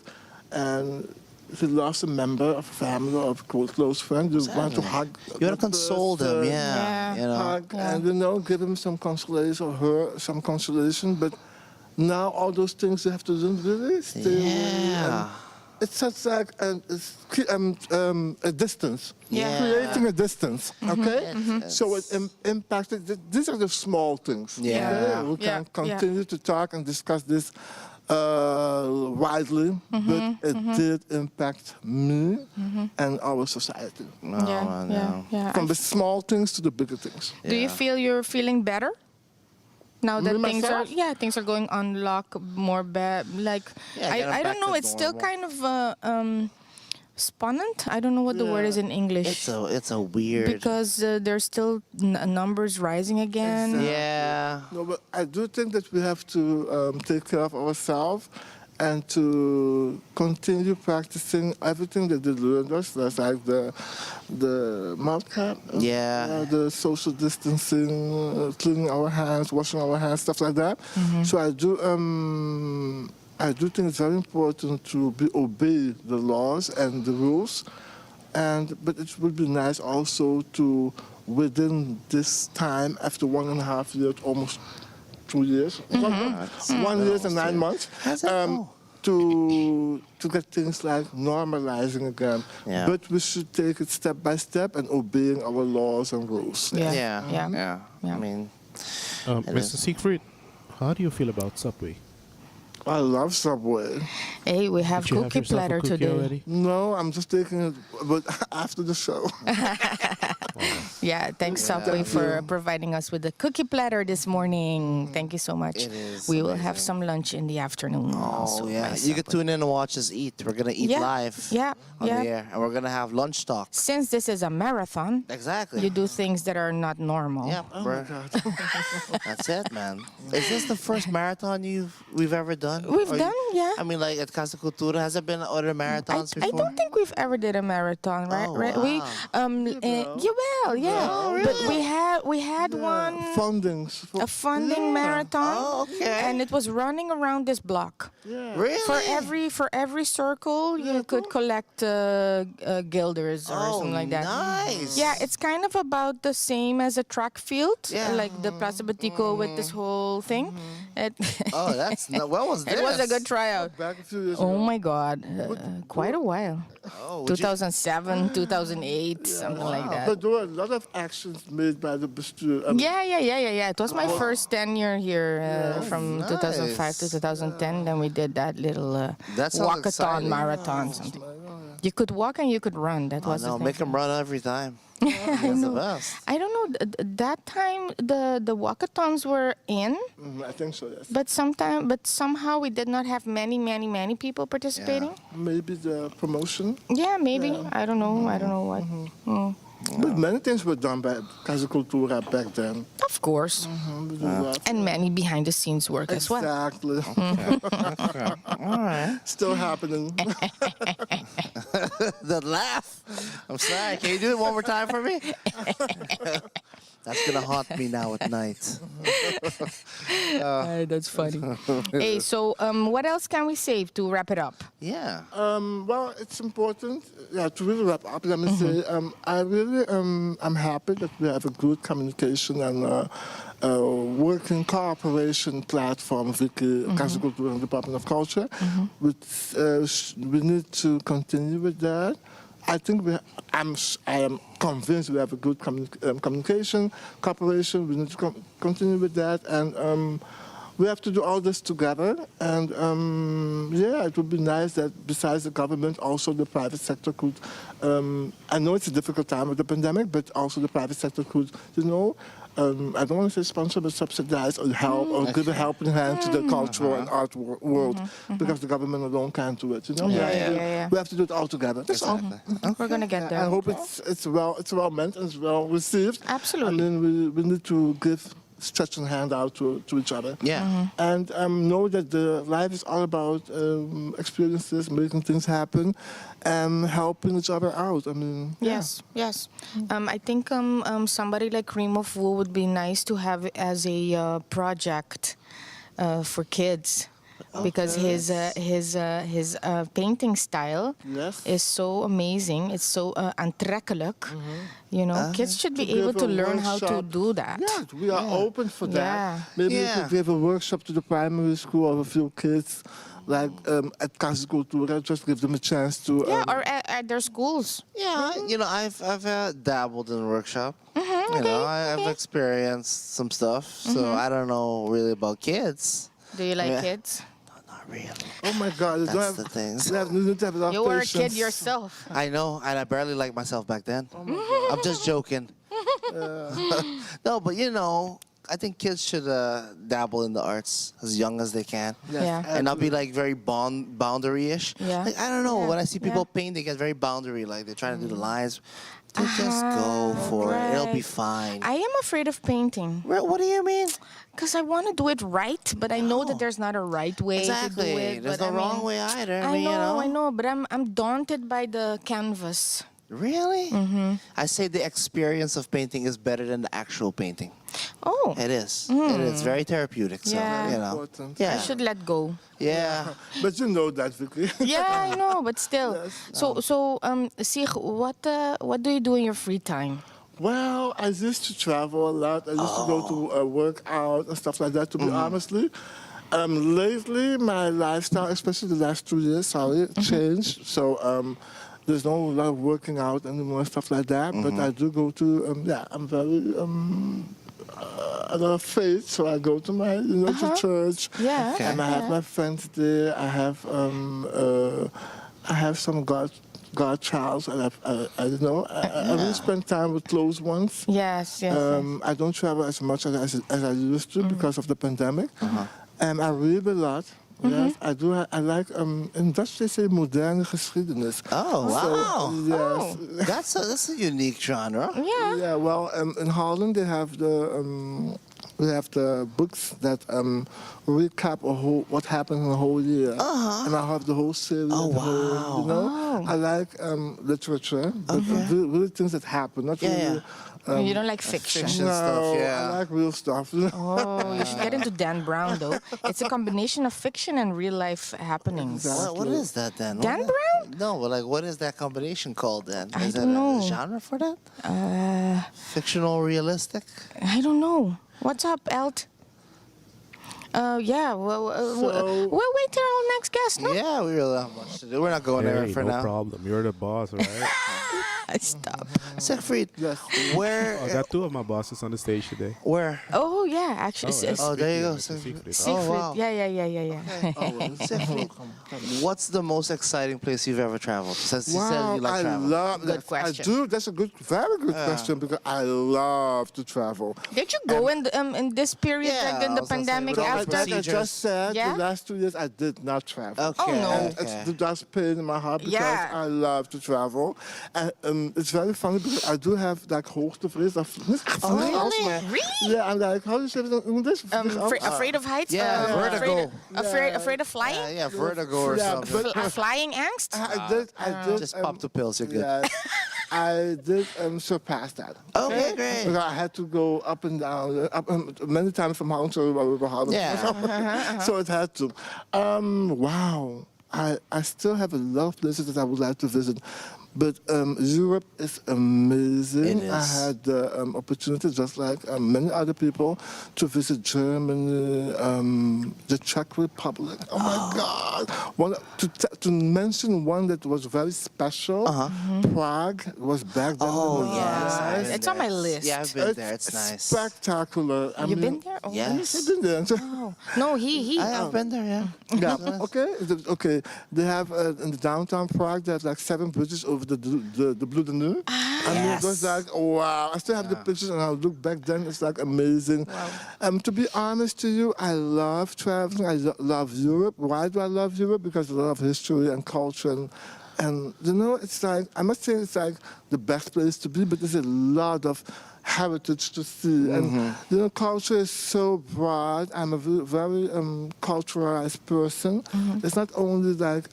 [SPEAKER 4] and he lost a member of family or of close friend, you want to hug.
[SPEAKER 2] You want to console them,
[SPEAKER 1] Yeah.
[SPEAKER 2] You know.
[SPEAKER 4] Hug and give him some consolation or her some consolation, but now all those things you have to do really stay away.
[SPEAKER 2] Yeah.
[SPEAKER 4] It's such like a distance.
[SPEAKER 1] Yeah.
[SPEAKER 4] Creating a distance, okay? So it impacted. These are the small things.
[SPEAKER 2] Yeah.
[SPEAKER 4] Okay? We can continue to talk and discuss this widely, but it did impact me and our society.
[SPEAKER 1] Yeah.
[SPEAKER 4] From the small things to the bigger things.
[SPEAKER 1] Do you feel you're feeling better? Now that
[SPEAKER 4] Me,
[SPEAKER 1] things
[SPEAKER 4] myself?
[SPEAKER 1] are going on lock more bad. Like
[SPEAKER 2] getting
[SPEAKER 1] I
[SPEAKER 2] back
[SPEAKER 1] don't know.
[SPEAKER 2] to
[SPEAKER 1] It's still
[SPEAKER 2] normal.
[SPEAKER 1] kind of spunnent. I don't know what the word is in English.
[SPEAKER 2] It's a weird.
[SPEAKER 1] Because there's still numbers rising again.
[SPEAKER 2] Yeah.
[SPEAKER 4] No, but I do think that we have to take care of ourselves and to continue practicing everything that they learned us. That's like the mouth cap, the social distancing, cleaning our hands, washing our hands, stuff like that. So I do think it's very important to obey the laws and the rules, but it would be nice also to within this time after 1.5 years, almost 2 years, 1 year and 9 months, to get things like normalizing again.
[SPEAKER 2] Yeah.
[SPEAKER 4] But we should take it step by step and obeying our laws and rules.
[SPEAKER 2] Yeah. I mean,
[SPEAKER 3] Mr. Siegfried, how do you feel about Subway?
[SPEAKER 4] I love Subway.
[SPEAKER 1] Hey, we have
[SPEAKER 3] Did you have
[SPEAKER 1] cookie
[SPEAKER 3] yourself a
[SPEAKER 1] platter
[SPEAKER 3] cookie
[SPEAKER 1] today.
[SPEAKER 3] already?
[SPEAKER 4] No, I'm just taking it, but after the show.
[SPEAKER 1] Yeah, thanks Subway for providing us with the cookie platter this morning. Thank you so much.
[SPEAKER 2] It is
[SPEAKER 1] We will have
[SPEAKER 2] amazing.
[SPEAKER 1] some lunch in the afternoon. also
[SPEAKER 2] oh
[SPEAKER 1] by
[SPEAKER 2] yeah, you can
[SPEAKER 1] Subway.
[SPEAKER 2] tune in and watch us eat. We're gonna eat live. On the air, and we're gonna have lunch talk.
[SPEAKER 1] Since this is a marathon,
[SPEAKER 2] Exactly.
[SPEAKER 1] you do things that are not normal.
[SPEAKER 2] Yeah, that's it, man. Is this the first marathon we've ever done?
[SPEAKER 1] We've
[SPEAKER 2] Or
[SPEAKER 1] done, yeah.
[SPEAKER 2] I mean, like at Casa Cultura, has there been other marathons
[SPEAKER 1] I
[SPEAKER 2] before?
[SPEAKER 1] don't think we've ever did a marathon, right?
[SPEAKER 2] Oh,
[SPEAKER 1] right?
[SPEAKER 2] wow.
[SPEAKER 1] You will, yeah.
[SPEAKER 2] Oh,
[SPEAKER 1] But
[SPEAKER 2] really?
[SPEAKER 1] we had one
[SPEAKER 4] Fundings.
[SPEAKER 1] a funding marathon,
[SPEAKER 2] Oh, okay.
[SPEAKER 1] and it was running around this block.
[SPEAKER 2] Really?
[SPEAKER 1] For every circle, you could collect guilders or something like that.
[SPEAKER 2] Nice.
[SPEAKER 1] Yeah, it's kind of about the same as a track field,
[SPEAKER 2] Yeah.
[SPEAKER 1] like the Plaza Batico with this whole thing.
[SPEAKER 2] Oh, that's when was this?
[SPEAKER 1] It was a good tryout.
[SPEAKER 4] Back a few years
[SPEAKER 1] Oh
[SPEAKER 4] ago.
[SPEAKER 1] my God, quite a while.
[SPEAKER 2] Oh, would you-
[SPEAKER 1] 2007, 2008, something like that.
[SPEAKER 4] But there were a lot of actions made by the bestuur.
[SPEAKER 1] Yeah. It was my first tenure here from
[SPEAKER 2] nice.
[SPEAKER 1] 2005 to 2010. Then we did that little
[SPEAKER 2] That sounds
[SPEAKER 1] walkathon
[SPEAKER 2] exciting.
[SPEAKER 1] marathon. Something. You could walk and you could run. That
[SPEAKER 2] Oh,
[SPEAKER 1] was the
[SPEAKER 2] no,
[SPEAKER 1] thing.
[SPEAKER 2] make them run every time. That's the best.
[SPEAKER 1] I don't know. That time the walkathons were in,
[SPEAKER 4] I think so, yes.
[SPEAKER 1] but somehow we did not have many people participating.
[SPEAKER 4] Maybe the promotion.
[SPEAKER 1] Yeah, maybe.
[SPEAKER 4] Yeah.
[SPEAKER 1] I don't know. I don't know what.
[SPEAKER 4] But many things were done by Casa Cultura back then.
[SPEAKER 1] Of course.
[SPEAKER 4] We did a lot.
[SPEAKER 1] And many behind the scenes work as well.
[SPEAKER 4] Exactly.
[SPEAKER 2] All right.
[SPEAKER 4] Still happening.
[SPEAKER 2] The laugh. I'm sorry. Can you do it one more time for me? That's going to haunt me now at night.
[SPEAKER 1] That's funny. Hey, so what else can we say to wrap it up?
[SPEAKER 2] Yeah.
[SPEAKER 4] Well, it's important, to really wrap up, let me say, I really I'm happy that we have a good communication and working cooperation platform with the Casa Cultura and Department of Culture. We need to continue with that. I think I am convinced we have a good communication, cooperation. We need to continue with that, and we have to do all this together. And it would be nice that besides the government, also the private sector could. I know it's a difficult time with the pandemic, but also the private sector could, I don't want to say sponsor, but subsidize or help or give a helping hand to the cultural and art world, because the government alone can't do it.
[SPEAKER 1] Yeah.
[SPEAKER 4] We have to do it all together. That's all.
[SPEAKER 1] We're gonna get there.
[SPEAKER 4] I hope it's well meant and it's well received.
[SPEAKER 1] Absolutely.
[SPEAKER 4] And then we need to stretch a hand out to each other.
[SPEAKER 2] Yeah.
[SPEAKER 4] And know that the life is all about experiences, making things happen, and helping each other out. I mean,
[SPEAKER 1] Yes. I think somebody like Remo Wu would be nice to have as a project for kids. Because his painting style is so amazing. It's so aantrekkelijk. Kids should be able to learn how to do that.
[SPEAKER 4] Yeah, we are open for that.
[SPEAKER 1] Yeah.
[SPEAKER 4] Maybe we could give a workshop to the primary school of a few kids, like at Casa Cultura, just give them a chance to.
[SPEAKER 1] Or at their schools.
[SPEAKER 2] Yeah, I've dabbled in a workshop. I've experienced some stuff, so I don't know really about kids.
[SPEAKER 1] Do you like kids?
[SPEAKER 2] Not really.
[SPEAKER 4] Oh my God!
[SPEAKER 2] That's the thing.
[SPEAKER 4] You need to have enough
[SPEAKER 1] You were a kid
[SPEAKER 4] patience.
[SPEAKER 1] yourself.
[SPEAKER 2] I know, and I barely liked myself back then. I'm just joking. No, but I think kids should dabble in the arts as young as they can.
[SPEAKER 1] Yeah.
[SPEAKER 2] And not be like very boundary-ish.
[SPEAKER 1] Yeah.
[SPEAKER 2] Like, I don't know,
[SPEAKER 1] Yeah.
[SPEAKER 2] when I see people
[SPEAKER 1] Yeah.
[SPEAKER 2] paint, they get very boundary, like they're trying to do the lines. Just go for it. It'll be fine.
[SPEAKER 1] I am afraid of painting.
[SPEAKER 2] What do you mean?
[SPEAKER 1] Because I want to do it right, but I know that there's not a right way
[SPEAKER 2] Exactly.
[SPEAKER 1] to do it.
[SPEAKER 2] There's
[SPEAKER 1] but
[SPEAKER 2] no wrong way either.
[SPEAKER 1] I know, but I'm daunted by the canvas.
[SPEAKER 2] Really? I say the experience of painting is better than the actual painting.
[SPEAKER 1] Oh,
[SPEAKER 2] It is. It is very therapeutic. So,
[SPEAKER 1] Yeah.
[SPEAKER 4] Important.
[SPEAKER 2] Yeah.
[SPEAKER 1] I should let go.
[SPEAKER 2] Yeah.
[SPEAKER 4] But you know that, Vicky.
[SPEAKER 1] Yeah, I know, but still.
[SPEAKER 4] Yes.
[SPEAKER 1] So, Sieg, what do you do in your free time?
[SPEAKER 4] Well, I used to travel a lot. I used to go to work out and stuff like that, to be honestly. Lately, my lifestyle, especially the last 2 years, changed. So there's no lot of working out anymore, stuff like that. But I do go to, I'm very, a lot of faith. So I go to my, to church.
[SPEAKER 1] Yeah.
[SPEAKER 2] Okay.
[SPEAKER 4] And I have my friends there. I have some God trials, and I don't know. I really spend time with close ones.
[SPEAKER 1] Yes.
[SPEAKER 4] I don't travel as much as I used to because of the pandemic. And I read a lot. Yes, I do. I like, in Dutch they say moderne geschiedenis.
[SPEAKER 2] Oh, wow.
[SPEAKER 4] So, yes.
[SPEAKER 2] That's a unique genre.
[SPEAKER 1] Yeah.
[SPEAKER 4] Yeah, well, in Holland they have the books that recap what happened in the whole year, and I have the whole series.
[SPEAKER 2] Oh,
[SPEAKER 4] the whole,
[SPEAKER 2] wow.
[SPEAKER 4] I like literature, but really things that happen, not really.
[SPEAKER 1] You don't like fiction.
[SPEAKER 2] Fiction
[SPEAKER 4] No,
[SPEAKER 2] stuff, yeah.
[SPEAKER 4] I like real stuff.
[SPEAKER 1] Oh, you should get into Dan Brown, though. It's a combination of fiction and real life happenings.
[SPEAKER 2] What is that then?
[SPEAKER 1] Dan
[SPEAKER 2] What-
[SPEAKER 1] Brown?
[SPEAKER 2] No, but what is that combination called then?
[SPEAKER 1] I
[SPEAKER 2] Is
[SPEAKER 1] don't
[SPEAKER 2] that
[SPEAKER 1] know.
[SPEAKER 2] a genre for that? Fictional realistic?
[SPEAKER 1] I don't know. What's up, Elt? Yeah. Well,
[SPEAKER 4] So-
[SPEAKER 1] we'll wait till our next guest. No?
[SPEAKER 2] Yeah, we really have much to do. We're not going there
[SPEAKER 3] Hey,
[SPEAKER 2] for
[SPEAKER 3] no
[SPEAKER 2] now.
[SPEAKER 3] problem. You're the boss, right?
[SPEAKER 1] Stop.
[SPEAKER 2] Siegfried,
[SPEAKER 4] Yes.
[SPEAKER 2] where?
[SPEAKER 3] I got two of my bosses on the stage today.
[SPEAKER 2] Where?
[SPEAKER 1] Oh yeah, actually.
[SPEAKER 2] Oh, there you go.
[SPEAKER 3] Siegfried.
[SPEAKER 1] Siegfried.
[SPEAKER 2] Oh, wow.
[SPEAKER 1] Yeah.
[SPEAKER 2] Siegfried, what's the most exciting place you've ever traveled? Since you said you like
[SPEAKER 4] I
[SPEAKER 2] travel.
[SPEAKER 4] love
[SPEAKER 1] Good
[SPEAKER 4] that.
[SPEAKER 1] question.
[SPEAKER 4] I do. That's a very good question because I love to travel.
[SPEAKER 1] Did you go in this period,
[SPEAKER 2] Yeah,
[SPEAKER 1] like in
[SPEAKER 2] I
[SPEAKER 1] the
[SPEAKER 2] was gonna say,
[SPEAKER 1] pandemic
[SPEAKER 2] with all the
[SPEAKER 1] after?
[SPEAKER 4] Like I
[SPEAKER 2] procedures.
[SPEAKER 4] just said,
[SPEAKER 1] Yeah?
[SPEAKER 4] the last 2 years I did not travel.
[SPEAKER 2] Okay.
[SPEAKER 1] Oh, no.
[SPEAKER 4] And
[SPEAKER 2] okay.
[SPEAKER 4] it's that's pain in my heart because
[SPEAKER 1] Yeah.
[SPEAKER 4] I love to travel. And it's very funny because I do have like hoogtevrees.
[SPEAKER 1] Really?
[SPEAKER 4] Yeah, I'm like, how do you say it in English?
[SPEAKER 1] Afraid of heights?
[SPEAKER 2] Yeah, vertigo.
[SPEAKER 1] Afraid of flying?
[SPEAKER 2] Yeah, vertigo or
[SPEAKER 4] Yeah,
[SPEAKER 2] something.
[SPEAKER 4] but-
[SPEAKER 1] Flying angst?
[SPEAKER 4] I did.
[SPEAKER 2] Just pop the pills, you're good.
[SPEAKER 4] Yeah, I did surpass that.
[SPEAKER 2] Okay, great.
[SPEAKER 4] Because I had to go up and down, many times from house to house.
[SPEAKER 2] Yeah.
[SPEAKER 4] So it had to. Wow. I still have a lot of places that I would like to visit. But Europe is amazing.
[SPEAKER 2] It is.
[SPEAKER 4] I had the opportunity, just like many other people, to visit Germany, the Czech Republic. Oh my God! To mention one that was very special, Prague was back then.
[SPEAKER 2] Oh,
[SPEAKER 4] in the
[SPEAKER 2] yes. I've
[SPEAKER 4] 90s.
[SPEAKER 2] been
[SPEAKER 1] It's on my
[SPEAKER 2] there.
[SPEAKER 1] list.
[SPEAKER 2] Yeah, I've been there. It's nice.
[SPEAKER 4] Spectacular.
[SPEAKER 1] You been there? Oh,
[SPEAKER 2] Yes.
[SPEAKER 4] I've been there.
[SPEAKER 1] No, he.
[SPEAKER 2] I've been there, yeah.
[SPEAKER 4] Yeah. Okay. They have in the downtown Prague. They have like 7 bridges over the Blue Danube. I mean, it was like, wow. I still have the pictures, and I look back then. It's like amazing. To be honest to you, I love traveling. I love Europe. Why do I love Europe? Because I love history and culture. And you know, it's like, I must say, it's like the best place to be. But there's a lot of heritage to see, and you know, culture is so broad. I'm a very culturalized person. It's not only like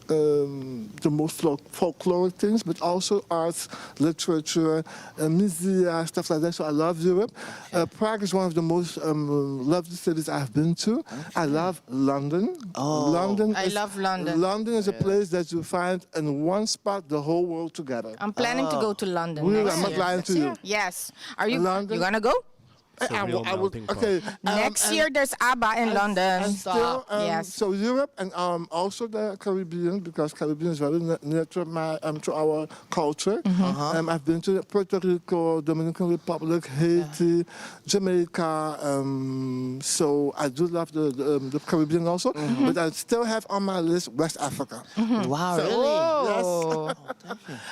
[SPEAKER 4] the most folkloric things, but also arts, literature, museum, stuff like that. So I love Europe. Prague is one of the most lovely cities I've been to. I love London.
[SPEAKER 2] Oh.
[SPEAKER 1] I love London.
[SPEAKER 4] London is a place that you find in one spot the whole world together.
[SPEAKER 1] I'm planning to go to London.
[SPEAKER 4] Really,
[SPEAKER 1] next
[SPEAKER 4] I'm not
[SPEAKER 1] year.
[SPEAKER 4] lying to you.
[SPEAKER 1] Yes. Are you?
[SPEAKER 4] London?
[SPEAKER 1] You gonna go?
[SPEAKER 3] It's a real melting pot.
[SPEAKER 4] Okay.
[SPEAKER 1] Next
[SPEAKER 4] and-
[SPEAKER 1] year there's ABBA in London.
[SPEAKER 4] And still,
[SPEAKER 1] Yes.
[SPEAKER 4] so Europe and also the Caribbean, because Caribbean is very near to to our culture. I've been to Puerto Rico, Dominican Republic, Haiti, Jamaica. So I do love the Caribbean also, but I still have on my list West Africa.
[SPEAKER 2] Wow,
[SPEAKER 4] So-
[SPEAKER 2] really?
[SPEAKER 1] Oh.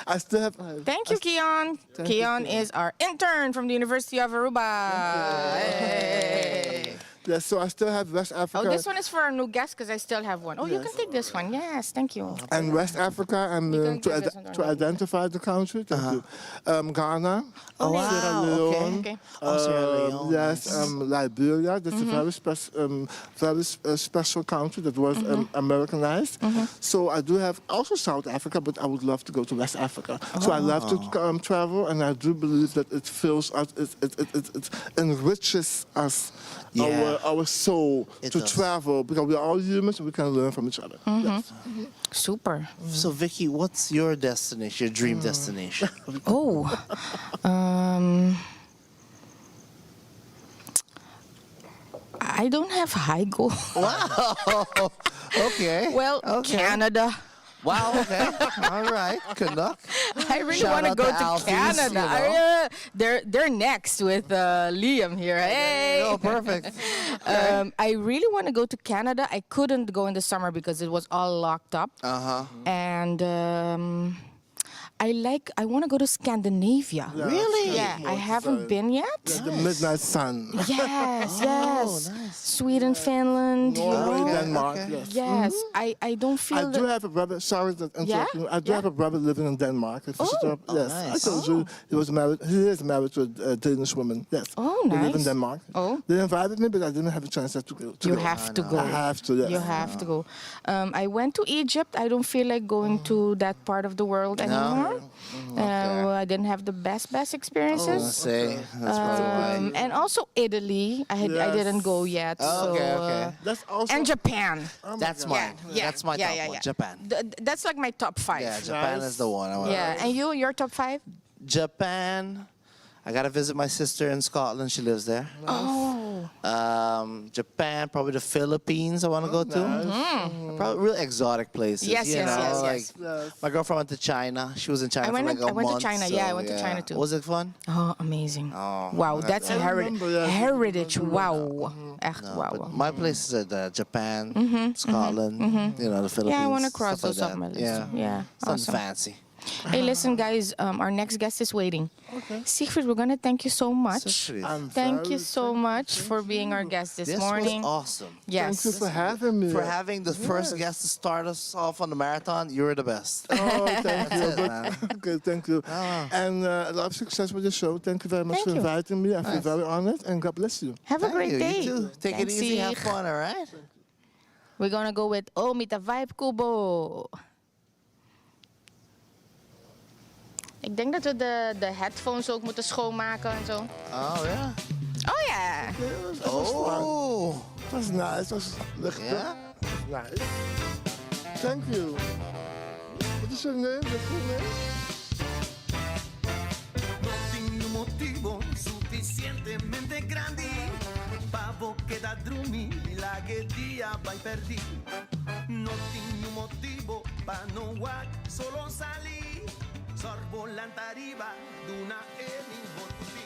[SPEAKER 4] I still have.
[SPEAKER 1] Thank you, Keon. Keon is our intern from the University of Aruba. Hey.
[SPEAKER 4] Yes, so I still have West Africa.
[SPEAKER 1] Oh, this one is for our new guest because I still have one. Oh, you can take this one. Yes, thank you.
[SPEAKER 4] And West Africa, and
[SPEAKER 1] You can
[SPEAKER 4] to,
[SPEAKER 1] give this one
[SPEAKER 4] to identify the country, thank you. Ghana,
[SPEAKER 2] Oh, wow.
[SPEAKER 4] Sierra
[SPEAKER 2] Okay.
[SPEAKER 4] Leone,
[SPEAKER 1] Okay.
[SPEAKER 2] Oh, Sierra Leone.
[SPEAKER 4] yes, Liberia. That's a very special country that was Americanized. So I do have also South Africa, but I would love to go to West Africa. So I love to travel, and I do believe that it fills us, it enriches us.
[SPEAKER 2] Yeah.
[SPEAKER 4] Our soul
[SPEAKER 2] It
[SPEAKER 4] to
[SPEAKER 2] does.
[SPEAKER 4] travel, because we are all humans and we can learn from each other. Yes.
[SPEAKER 1] Super.
[SPEAKER 2] So, Vicky, what's your destination, your dream destination?
[SPEAKER 1] Oh. I don't have high goal.
[SPEAKER 2] Wow. Okay.
[SPEAKER 1] Well,
[SPEAKER 2] Okay.
[SPEAKER 1] Canada.
[SPEAKER 2] Wow, okay. All right. Good luck.
[SPEAKER 1] I really
[SPEAKER 2] Shout
[SPEAKER 1] want to
[SPEAKER 2] out
[SPEAKER 1] go
[SPEAKER 2] to
[SPEAKER 1] to
[SPEAKER 2] Alphys,
[SPEAKER 1] Canada.
[SPEAKER 2] you know.
[SPEAKER 1] They're next with Liam here. Hey.
[SPEAKER 2] Oh, perfect.
[SPEAKER 1] I really want to go to Canada. I couldn't go in the summer because it was all locked up. And I want to go to Scandinavia.
[SPEAKER 2] Really?
[SPEAKER 1] Yeah, I haven't been yet.
[SPEAKER 4] The midnight sun.
[SPEAKER 1] Yes, yes.
[SPEAKER 2] nice.
[SPEAKER 1] Sweden, Finland, you
[SPEAKER 4] Norway,
[SPEAKER 1] know.
[SPEAKER 4] Denmark.
[SPEAKER 2] okay.
[SPEAKER 4] Yes.
[SPEAKER 1] Yes, I don't feel
[SPEAKER 4] I do
[SPEAKER 1] that.
[SPEAKER 4] have a brother. Sorry to interrupt
[SPEAKER 1] Yeah?
[SPEAKER 4] you. I do
[SPEAKER 1] Yeah?
[SPEAKER 4] have a brother living in Denmark. Yes,
[SPEAKER 2] nice.
[SPEAKER 4] I told you he was married. He is married to a Danish woman. Yes.
[SPEAKER 1] Oh,
[SPEAKER 4] They live in
[SPEAKER 1] nice.
[SPEAKER 4] Denmark.
[SPEAKER 1] Oh.
[SPEAKER 4] They invited me, but I didn't have a chance to go.
[SPEAKER 1] You have to go.
[SPEAKER 4] I have to. Yes.
[SPEAKER 1] You have to go. I went to Egypt. I don't feel like going to that part of the world anymore. I didn't have the best experiences.
[SPEAKER 2] Say, that's probably why.
[SPEAKER 1] And also Italy. I
[SPEAKER 4] Yes.
[SPEAKER 1] didn't go yet.
[SPEAKER 2] Oh,
[SPEAKER 1] so,
[SPEAKER 2] okay, okay.
[SPEAKER 4] That's also.
[SPEAKER 1] and Japan.
[SPEAKER 2] That's mine.
[SPEAKER 1] Yeah,
[SPEAKER 2] That's my
[SPEAKER 1] yeah,
[SPEAKER 2] top
[SPEAKER 1] yeah,
[SPEAKER 2] one.
[SPEAKER 1] yeah.
[SPEAKER 2] Japan.
[SPEAKER 1] That's like my top 5.
[SPEAKER 2] Yeah, Japan
[SPEAKER 4] Nice.
[SPEAKER 2] is the one. I want.
[SPEAKER 1] Yeah, and your top 5?
[SPEAKER 2] Japan. I gotta visit my sister in Scotland. She lives there.
[SPEAKER 1] Oh.
[SPEAKER 2] Japan, probably the Philippines. I want to go to.
[SPEAKER 1] Mm-hmm.
[SPEAKER 2] Probably real exotic places.
[SPEAKER 1] Yes,
[SPEAKER 2] you
[SPEAKER 1] yes,
[SPEAKER 2] know?
[SPEAKER 1] yes,
[SPEAKER 2] Like,
[SPEAKER 1] yes.
[SPEAKER 4] Yes.
[SPEAKER 2] my girlfriend went to China. She was in China
[SPEAKER 1] I went
[SPEAKER 2] for like a
[SPEAKER 1] I went to
[SPEAKER 2] month.
[SPEAKER 1] China. Yeah, I went to China too.
[SPEAKER 2] Was it fun?
[SPEAKER 1] Oh, amazing.
[SPEAKER 2] Oh,
[SPEAKER 1] Wow,
[SPEAKER 2] okay.
[SPEAKER 1] that's
[SPEAKER 2] I
[SPEAKER 4] remember, yeah,
[SPEAKER 1] heritage. Wow. Echt
[SPEAKER 2] No,
[SPEAKER 1] wow.
[SPEAKER 2] but my places are Japan, Scotland, you know, the Philippines.
[SPEAKER 1] Yeah, I want to cross
[SPEAKER 2] stuff
[SPEAKER 1] those
[SPEAKER 2] like
[SPEAKER 1] off my
[SPEAKER 2] that.
[SPEAKER 1] list.
[SPEAKER 2] Yeah,
[SPEAKER 1] Yeah,
[SPEAKER 2] something
[SPEAKER 1] awesome.
[SPEAKER 2] fancy.
[SPEAKER 1] Hey, listen, guys. Our next guest is waiting.
[SPEAKER 4] Okay.
[SPEAKER 1] Siegfried, we're gonna thank you so much.
[SPEAKER 2] Siegfried.
[SPEAKER 1] Thank you so much for being our guest this
[SPEAKER 2] This
[SPEAKER 1] morning.
[SPEAKER 2] was awesome.
[SPEAKER 1] Yes.
[SPEAKER 4] Thank you for having me.
[SPEAKER 2] For having the first
[SPEAKER 4] Yes.
[SPEAKER 2] guest to start us off on the marathon, you were the best.
[SPEAKER 4] Oh, thank you.
[SPEAKER 2] it,
[SPEAKER 4] But-
[SPEAKER 2] man.
[SPEAKER 4] okay, thank you.
[SPEAKER 2] Ah.
[SPEAKER 4] And a lot of success with the show. Thank you very much
[SPEAKER 1] Thank
[SPEAKER 4] for
[SPEAKER 1] you.
[SPEAKER 4] inviting me. I feel very honored, and God bless you.
[SPEAKER 1] Have a
[SPEAKER 2] Thank
[SPEAKER 1] great
[SPEAKER 2] you.
[SPEAKER 1] day.
[SPEAKER 2] You too. Take
[SPEAKER 1] Thanks,
[SPEAKER 2] it easy. Have
[SPEAKER 1] Sieg.
[SPEAKER 2] fun, all right?
[SPEAKER 1] We're gonna go with Oh Mita Vibe Kubo. Ik denk dat we de headphones ook moeten schoonmaken en zo.
[SPEAKER 2] Oh, yeah.
[SPEAKER 1] Oh ja.
[SPEAKER 2] Oh.
[SPEAKER 4] It was nice. It was luchtig.
[SPEAKER 2] Yeah?
[SPEAKER 4] It was nice. Thank you. What is your name? Your full name?
[SPEAKER 5] No tengo motivo suficientemente grande Pavo che da drumi la che dia vai perdi No tengo motivo pa no guard solo salí Sorbo la tariba d'una e mi botti